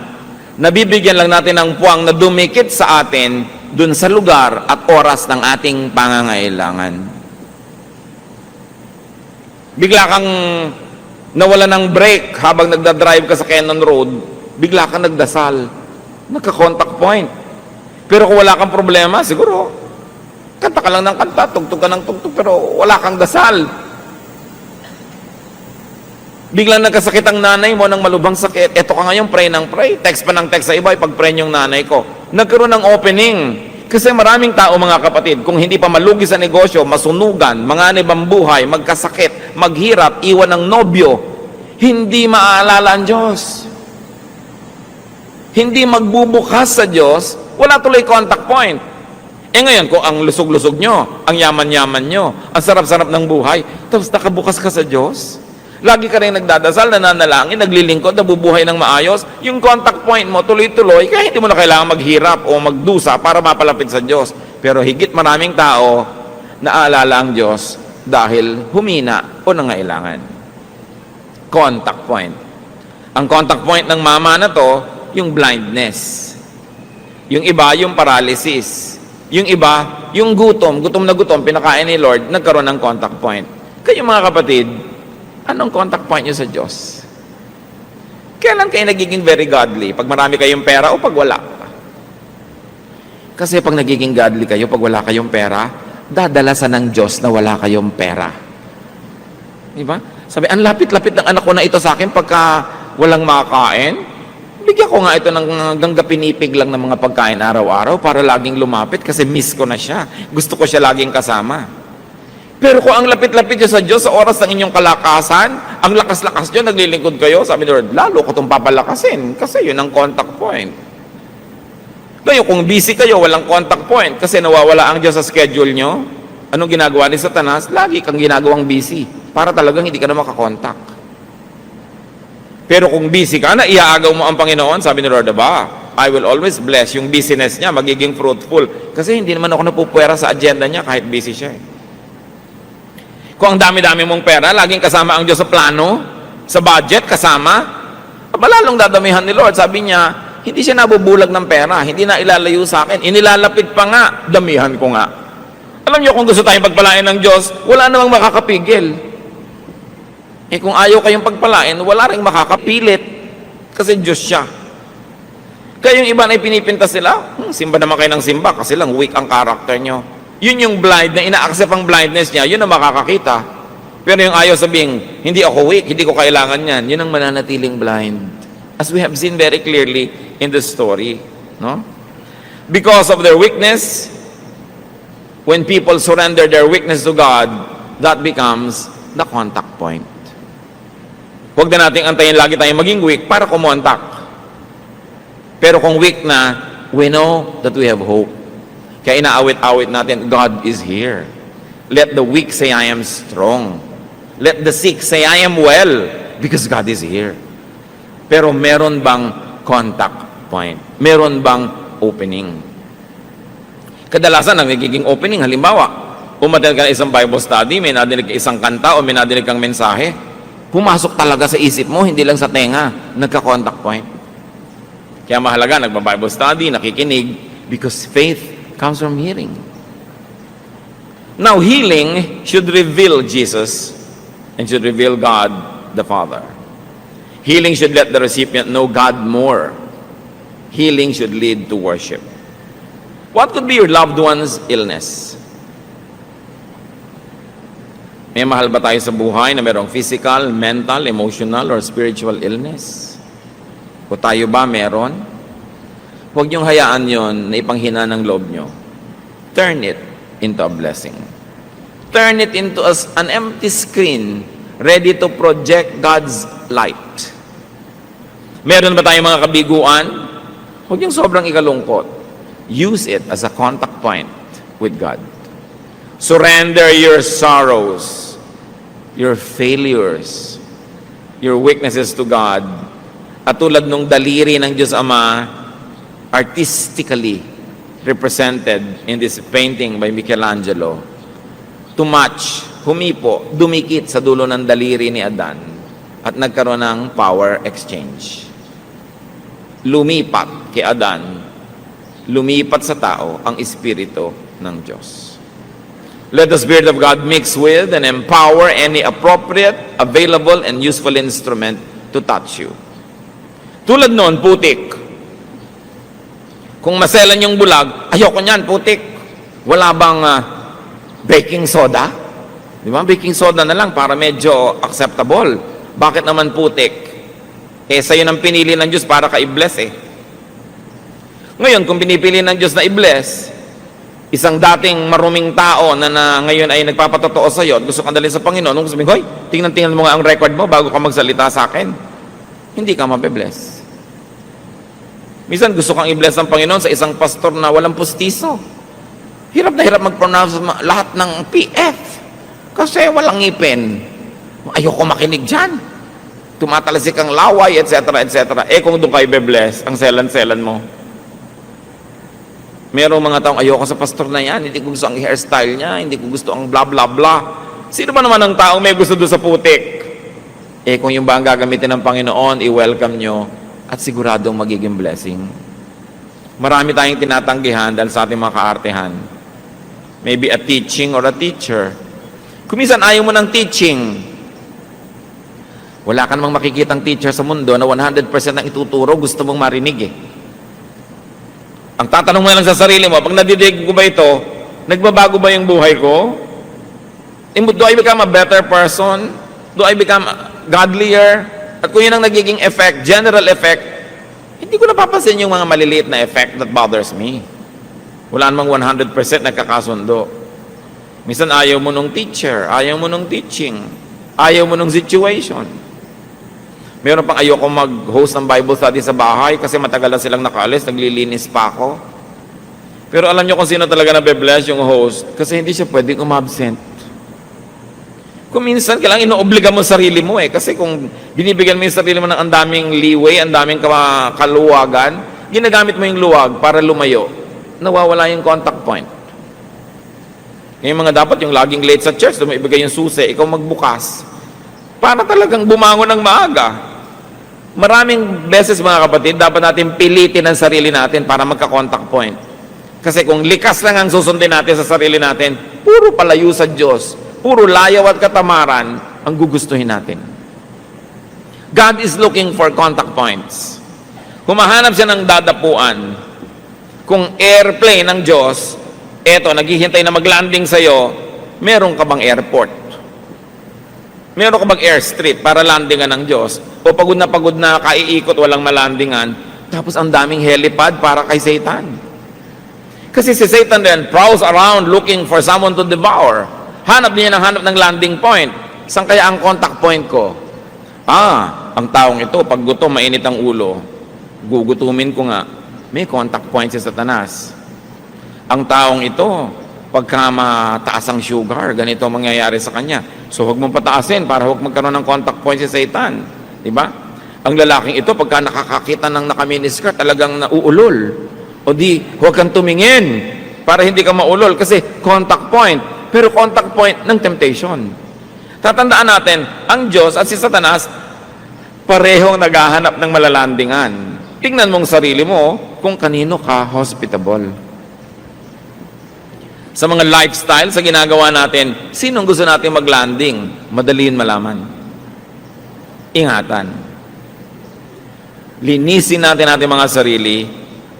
nabibigyan lang natin ng puwang na dumikit sa atin dun sa lugar at oras ng ating pangangailangan. Bigla kang nawala ng break habang nagdadrive ka sa Cannon Road, bigla kang nagdasal, nagka-contact point. Pero kung wala kang problema, siguro, kanta ka lang ng kanta, tugtog ka ng tugtog, pero wala kang dasal. Biglang nagkasakit ang nanay mo ng malubhang sakit. Eto ka ngayon, pray ng pray. Text pa ng text sa iba, ipag-pray yung nanay ko. Nagkaroon ng opening. Kasi maraming tao, mga kapatid, kung hindi pa malugi sa negosyo, masunugan, manganib ang buhay, magkasakit, maghirap, iwan ng nobyo, hindi maaalala ang Diyos. Hindi magbubukas sa Diyos, wala tuloy contact point. Eh ngayon, kung ang lusog-lusog nyo, ang yaman-yaman nyo, ang sarap-sarap ng buhay, tapos nakabukas ka sa Diyos, lagi ka rin nagdadasal, nananalangin, naglilingkod, nabubuhay ng maayos, yung contact point mo tuloy-tuloy, kaya hindi mo na kailangan maghirap o magdusa para mapalapit sa Diyos. Pero higit maraming tao, naaalala ang Diyos dahil humina o nangailangan. Contact point. Ang contact point ng mama na to, yung blindness. Yung iba, yung paralysis. Yung iba, yung gutom na gutom, pinakain ni Lord, nagkaroon ng contact point. Kayo mga kapatid, anong contact point nyo sa Diyos? Kailan kayo nagiging very godly? Pag marami kayong pera o pag wala? Kasi pag nagiging godly kayo, pag wala kayong pera, dadalasan ng Diyos na wala kayong pera. Diba? Sabi, ang lapit-lapit ng anak ko na ito sa akin pagka walang makakain. Bigyan ko nga ito ng hanggang pinipig lang ng mga pagkain araw-araw para laging lumapit kasi miss ko na siya. Gusto ko siya laging kasama. Pero kung ang lapit-lapit nyo sa Diyos sa oras ng inyong kalakasan, ang lakas-lakas nyo, naglilingkod kayo, sabi ni Lord, lalo ko itong papalakasin kasi yun ang contact point. Kayo, kung busy kayo, walang contact point kasi nawawala ang Diyos sa schedule nyo, anong ginagawa ni Satanas? Lagi kang ginagawang busy para talagang hindi ka na makakontak. Pero kung busy ka na, iaagaw mo ang Panginoon, sabi ni Lord, I will always bless yung business niya, magiging fruitful. Kasi hindi naman ako napupwera sa agenda niya kahit busy siya. Kung ang dami-dami mong pera, laging kasama ang Diyos sa plano, sa budget, kasama, malalong dadamihan ni Lord. Sabi niya, hindi siya nabubulag ng pera, hindi na ilalayo sa akin, inilalapit pa nga, damihan ko nga. Alam niyo, kung gusto tayong pagpalain ng Diyos, wala namang makakapigil. Eh kung ayaw kayong pagpalain, wala ring makakapilit, kasi Diyos siya. Kaya yung iba na pinipintas sila, simba naman kayo ng simba, kasi lang weak ang karakter nyo. Yun yung blind, na ina-accept ang blindness niya, yun ang makakakita. Pero yung ayaw sabing, hindi ako weak, hindi ko kailangan yan, yun ang mananatiling blind. As we have seen very clearly in the story. No? Because of their weakness, when people surrender their weakness to God, that becomes the contact point. Huwag na nating antayin lagi tayong maging weak para kumontak. Pero kung weak na, we know that we have hope. Kaya inaawit-awit natin, God is here. Let the weak say, I am strong. Let the sick say, I am well, because God is here. Pero meron bang contact point? Meron bang opening? Kadalasan, ang nagiging opening, halimbawa, umattend ka na isang Bible study, may nadinig ka isang kanta o may nadinig kang mensahe, pumasok talaga sa isip mo, hindi lang sa tenga, nagka-contact point. Kaya mahalaga, nagba-Bible study, nakikinig, because faith comes from hearing. Now, healing should reveal Jesus and should reveal God the Father. Healing should let the recipient know God more. Healing should lead to worship. What could be your loved one's illness? May mahal ba tayo sa buhay na mayroong physical, mental, emotional, or spiritual illness? O tayo ba meron? Huwag niyong hayaan yon na ipanghina ng loob niyo. Turn it into a blessing. Turn it into an empty screen ready to project God's light. Meron ba tayong mga kabiguan? Huwag niyong sobrang ikalungkot. Use it as a contact point with God. Surrender your sorrows, your failures, your weaknesses to God. At tulad nung daliri ng Diyos Ama, artistically represented in this painting by Michelangelo, to match, humipo, dumikit sa dulo ng daliri ni Adan at nagkaroon ng power exchange. Lumipat kay Adan, lumipat sa tao ang Espiritu ng Diyos. Let the Spirit of God mix with and empower any appropriate, available, and useful instrument to touch you. Tulad noon, putik. Kung maselan yung bulag, ayoko niyan, putik. Wala bang baking soda? Di ba? Baking soda na lang para medyo acceptable. Bakit naman putik? Sa'yo nang pinili ng Diyos para ka i-bless eh. Ngayon, kung pinipili ng Diyos na i-bless, isang dating maruming tao na ngayon ay nagpapatotoo sa iyo at gusto kang dalhin sa Panginoon, nung sabihin, hoy, tingnan mo nga ang record mo bago ka magsalita sa akin. Hindi ka mabe-bless. Minsan gusto kang i-bless ng Panginoon sa isang pastor na walang pustiso. Hirap na hirap mag-pronounce lahat ng PF kasi walang ngipin. Ayoko makinig dyan. Tumatalsik ang laway, etc., etc. Kung doon kayo be-bless, ang selan-selan mo. Merong mga taong ayoko sa pastor na yan, hindi ko gusto ang hairstyle niya, hindi ko gusto ang bla bla bla. Sino ba naman ang taong may gusto doon sa putik? Kung yung ba ang gagamitin ng Panginoon, i-welcome nyo at siguradong magiging blessing. Marami tayong tinatanggihan dahil sa ating mga kaartehan. Maybe a teaching or a teacher. Kung minsan ayaw mo ng teaching, wala ka namang makikitang teacher sa mundo na 100% ang ituturo, gusto mong marinig eh. Ang tatanong mo lang sa sarili mo, pag nadidig ko ba ito, nagbabago ba yung buhay ko? Do I become a better person? Do I become godlier? At kung yun ang nagiging effect, general effect, hindi ko napapansin yung mga maliliit na effect that bothers me. Wala namang 100% nagkakasundo. Minsan ayaw mo nung teacher, ayaw mo nung teaching, ayaw mo nung situation. Meron pang ayoko mag-host ng Bible study sa bahay kasi matagal na silang nakaalis, naglilinis pa ako. Pero alam nyo kung sino talaga nabe-bless yung host kasi hindi siya pwedeng umabsent. Kung minsan, kailangan inoobliga mo sarili mo eh. Kasi kung binibigyan mo yung sarili mo ng andaming leeway, andaming kaluwagan, ginagamit mo yung luwag para lumayo, nawawala yung contact point. Ngayon mga dapat yung laging late sa church, ibigay yung susi, ikaw magbukas. Para talagang bumangon ng maaga. Maraming beses mga kapatid, dapat natin pilitin ang sarili natin para magka-contact point. Kasi kung likas lang ang susundin natin sa sarili natin, puro palayo sa Diyos, puro layaw at katamaran ang gugustuhin natin. God is looking for contact points. Humahanap siya ng dadapuan. Kung airplane ng Diyos, eto, naghihintay na mag-landing sa'yo, meron ka bang airport? Meron ka bang airstrip para landingan ng Diyos? O pagod na kaiikot, walang malandingan, tapos ang daming helipad para kay Satan. Kasi si Satan then prowls around looking for someone to devour. Hanap ng landing point. Saan kaya ang contact point ko? Ang taong ito, pag gutom, mainit ang ulo, gugutumin ko nga, may contact point si Satanas. Ang taong ito, pagka mataas ang sugar, ganito ang mangyayari sa kanya. So, huwag mong pataasin para huwag magkaroon ng contact point si Satan. Diba? Ang lalaking ito, pagka nakakakita ng nakaminiskirt, talagang nauulol. O di, huwag kang tumingin para hindi ka maulol kasi contact point. Pero contact point ng temptation. Tatandaan natin, ang Diyos at si Satanas, parehong naghahanap ng malalandingan. Tingnan mong sarili mo kung kanino ka hospitable. Sa mga lifestyle, sa ginagawa natin, sinong gusto natin mag-landing? Madali yun malaman. Ingatan. Linisin natin ating mga sarili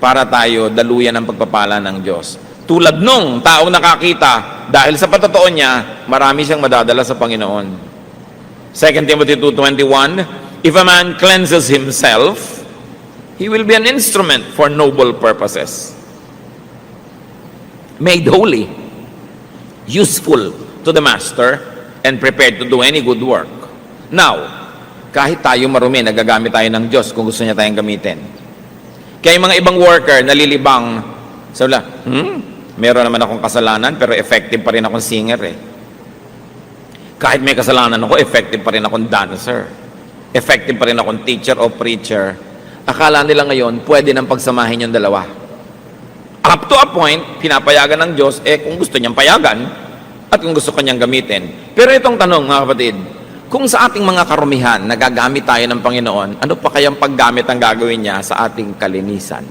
para tayo daluyan ng pagpapala ng Diyos. Tulad nung taong nakakita, dahil sa patotoo niya, marami siyang madadala sa Panginoon. 2 Timothy 2:21, if a man cleanses himself, he will be an instrument for noble purposes. Made holy, useful to the master, and prepared to do any good work. Now, kahit tayo marumi, nagagamit tayo ng Diyos kung gusto niya tayong gamitin. Kaya yung mga ibang worker, nalilibang, sabi nila, meron naman akong kasalanan, pero effective pa rin akong singer eh. Kahit may kasalanan ako, effective pa rin akong dancer. Effective pa rin akong teacher o preacher. Akala nila ngayon, pwede nang pagsamahin yung dalawa. Up to a point, pinapayagan ng Diyos, kung gusto niyang payagan, at kung gusto kanyang gamitin. Pero itong tanong, mga kapatid, kung sa ating mga karumihan, nagagamit tayo ng Panginoon, ano pa kayang paggamit ang gagawin niya sa ating kalinisan?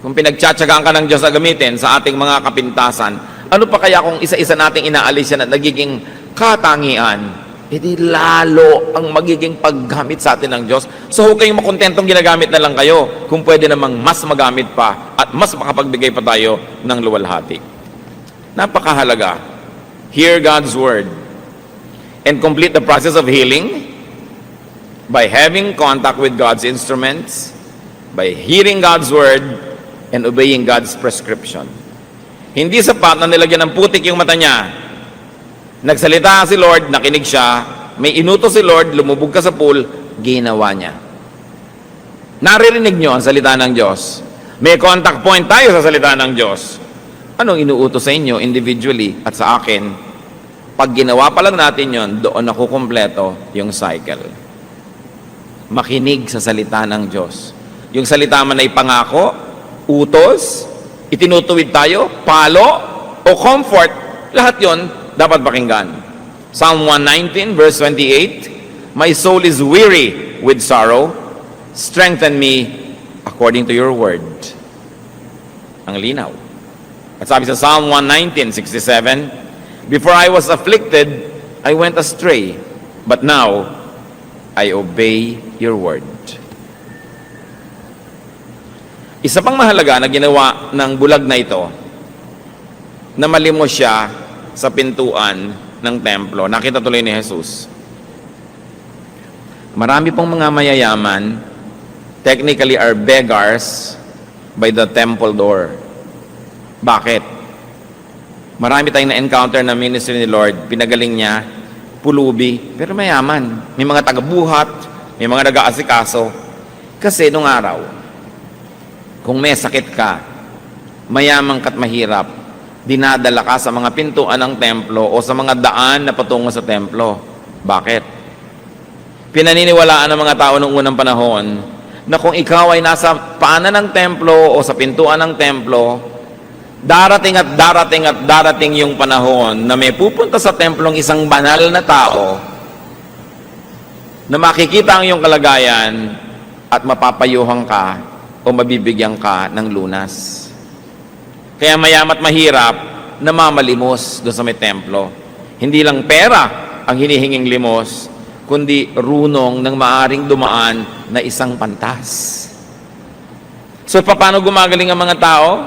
Kung pinagtsatsagaan ka ng Diyos na gamitin sa ating mga kapintasan, ano pa kaya kung isa-isa nating inaalis yan at nagiging katangian? Hindi lalo ang magiging paggamit sa atin ng Diyos. So huwag kayong makontentong ginagamit na lang kayo kung pwede namang mas magamit pa at mas makapagbigay pa tayo ng luwalhati. Napakahalaga. Hear God's Word and complete the process of healing by having contact with God's instruments, by hearing God's Word, and obeying God's prescription. Hindi sapat na nilagyan ng putik yung mata niya. Nagsalita si Lord, nakinig siya, may inutos si Lord, lumubog ka sa pool, ginawa niya. Naririnig niyo ang salita ng Diyos. May contact point tayo sa salita ng Diyos. Anong inuutos sa inyo individually at sa akin? Pag ginawa pa lang natin yon, doon nakukumpleto yung cycle. Makinig sa salita ng Diyos. Yung salita man ay pangako, utos, itinutuwid tayo, palo, o comfort, lahat yon dapat pakinggan. Psalm 119 verse 28, my soul is weary with sorrow, strengthen me according to your word. Ang linaw. At sabi sa Psalm 119:67, before I was afflicted, I went astray, but now I obey your word. Isa pang mahalaga na ginawa ng bulag na ito, na malimos siya sa pintuan ng templo. Nakita tuloy ni Jesus. Marami pong mga mayayaman, technically are beggars by the temple door. Bakit? Marami tayong na-encounter na ministry ni Lord, pinagaling niya, pulubi, pero mayaman. May mga tagabuhat, may mga nag-aasikaso. Kasi nung araw, kung may sakit ka, mayamang ka't mahirap, dinadala ka sa mga pintuan ng templo o sa mga daan na patungo sa templo. Bakit? Pinaniniwalaan ng mga tao noong unang panahon na kung ikaw ay nasa paanan ng templo o sa pintuan ng templo, darating at darating at darating yung panahon na may pupunta sa templong isang banal na tao na makikita ang iyong kalagayan at mapapayuhan ka o mabibigyan ka ng lunas. Kaya mayamat mahirap na mamalimos doon sa may templo. Hindi lang pera ang hinihinging limos, kundi runong ng maaring dumaan na isang pantas. So paano gumagaling ang mga tao?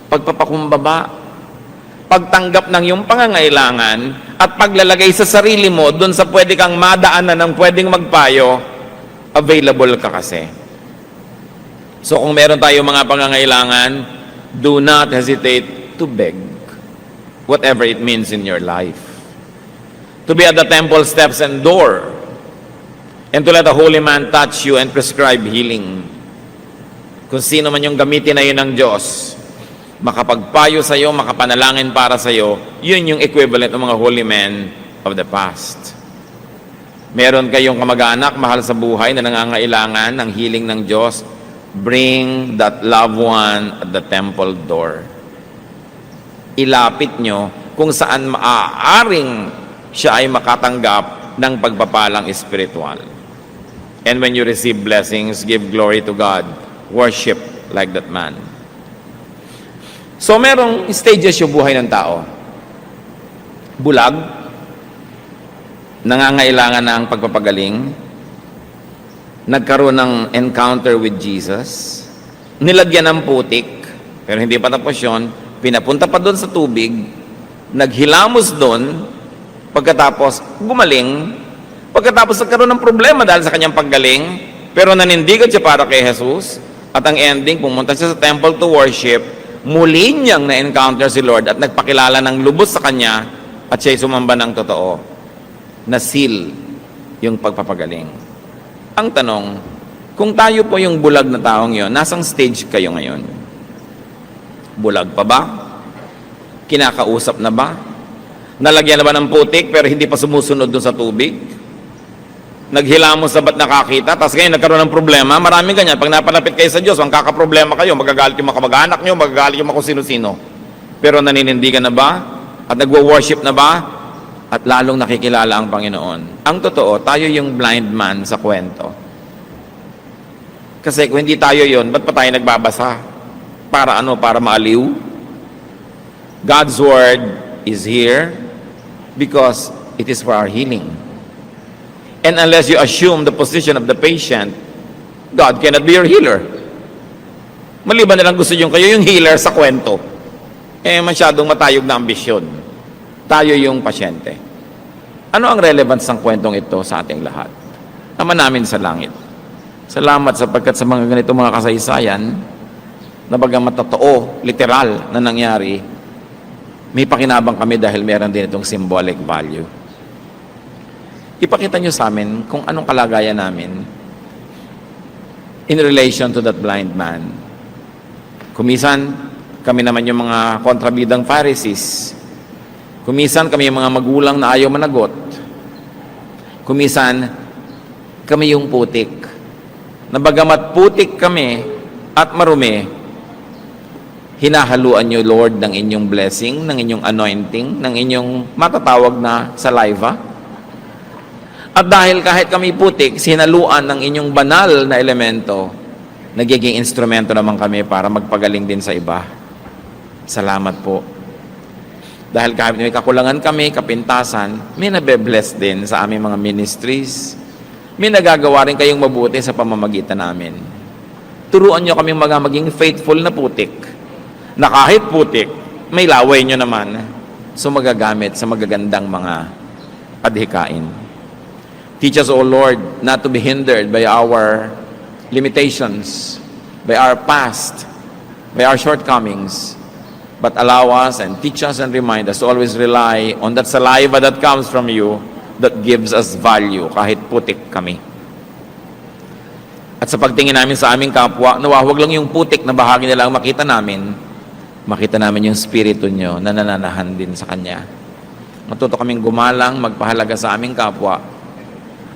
Pagpapakumbaba, pagtanggap ng iyong pangangailangan at paglalagay sa sarili mo doon sa pwede kang madaanan ng pwedeng magpayo, available ka kasi. So kung meron tayo mga pangangailangan, do not hesitate to beg, whatever it means in your life. To be at the temple steps and door, and to let the holy man touch you and prescribe healing. Kung sino man yung gamitin na yun ng Diyos, makapagpayo sa iyo, makapanalangin para sa iyo, yun yung equivalent ng mga holy men of the past. Meron kayong kamag-anak, mahal sa buhay, na nangangailangan ng healing ng Diyos, bring that loved one at the temple door. Ilapit nyo kung saan maaaring siya ay makatanggap ng pagpapalang espiritual. And when you receive blessings, give glory to God. Worship like that man. So merong stages yung buhay ng tao. Bulag, nangangailangan ng pagpapagaling, nagkaroon ng encounter with Jesus, nilagyan ng putik, pero hindi pa tapos yun, pinapunta pa doon sa tubig, naghilamos doon, pagkatapos gumaling, pagkatapos nagkaroon ng problema dahil sa kanyang paggaling, pero nanindigan siya para kay Jesus, at ang ending, pumunta siya sa temple to worship, muli niyang na-encounter si Lord at nagpakilala ng lubos sa kanya at siya'y sumamba ng totoo. Na-seal yung pagpapagaling. Ang tanong, kung tayo po yung bulag na taong yon, nasang stage kayo ngayon? Bulag pa ba? Kinakausap na ba? Nalagyan na ba ng putik pero hindi pa sumusunod doon sa tubig? Naghilamos na ba't nakakita? Tapos ngayon nagkaroon ng problema. Maraming ganyan. Pag napalapit kayo sa Diyos, ang kakaproblema kayo, magagalit yung mga kamag-anak nyo, magagalit yung mga kung sino-sino. Pero naninindigan na ba? At nagwo-worship na ba? At lalong nakikilala ang Panginoon. Ang totoo, tayo yung blind man sa kwento. Kasi kung hindi tayo yon, ba't pa tayo nagbabasa? Para ano? Para maaliw? God's Word is here because it is for our healing. And unless you assume the position of the patient, God cannot be your healer. Maliban na lang gusto nyo kayo yung healer sa kwento. Masyadong matayog na ambisyon. Tayo yung pasyente. Ano ang relevance ng kwentong ito sa ating lahat? Ama namin sa langit. Salamat sapagkat sa mga ganito mga kasaysayan, na bagamat totoo, literal na nangyari, may pakinabang kami dahil meron din itong symbolic value. Ipakita nyo sa amin kung anong kalagayan namin in relation to that blind man. Kumisan, kami naman yung mga kontrabidang Pharisees. Kumisan, kami yung mga magulang na ayaw managot. Kumisan, kami yung putik. Na bagamat putik kami at marumi, hinahaluan nyo, Lord, ng inyong blessing, ng inyong anointing, ng inyong matatawag na saliva. At dahil kahit kami putik, sinaluan ng inyong banal na elemento, nagiging instrumento naman kami para magpagaling din sa iba. Salamat po. Dahil kahit may kakulangan kami, kapintasan, may nabe-bless din sa aming mga ministries. May nagagawa rin kayong mabuti sa pamamagitan namin. Turuan nyo kami maging faithful na putik, na kahit putik, may laway nyo naman, so magagamit sa magagandang mga adhikain. Teach us, O Lord, not to be hindered by our limitations, by our past, by our shortcomings, but allow us and teach us and remind us to always rely on that saliva that comes from you that gives us value, kahit putik kami. At sa pagtingin namin sa aming kapwa, nawawag lang yung putik na bahagi nila ang makita namin yung spirito nyo na nananahan din sa Kanya. Matuto kaming gumalang, magpahalaga sa aming kapwa,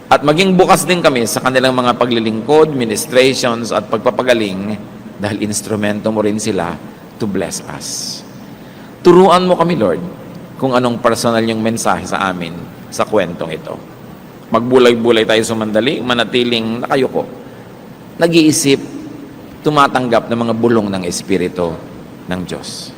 at maging bukas din kami sa kanilang mga paglilingkod, ministrations, at pagpapagaling dahil instrumento mo rin sila to bless us. Turuan mo kami, Lord, kung anong personal yung mensahe sa amin sa kwentong ito. Magbulay-bulay tayo sumandali, manatiling nakayuko, nag-iisip, tumatanggap ng mga bulong ng Espiritu ng Diyos.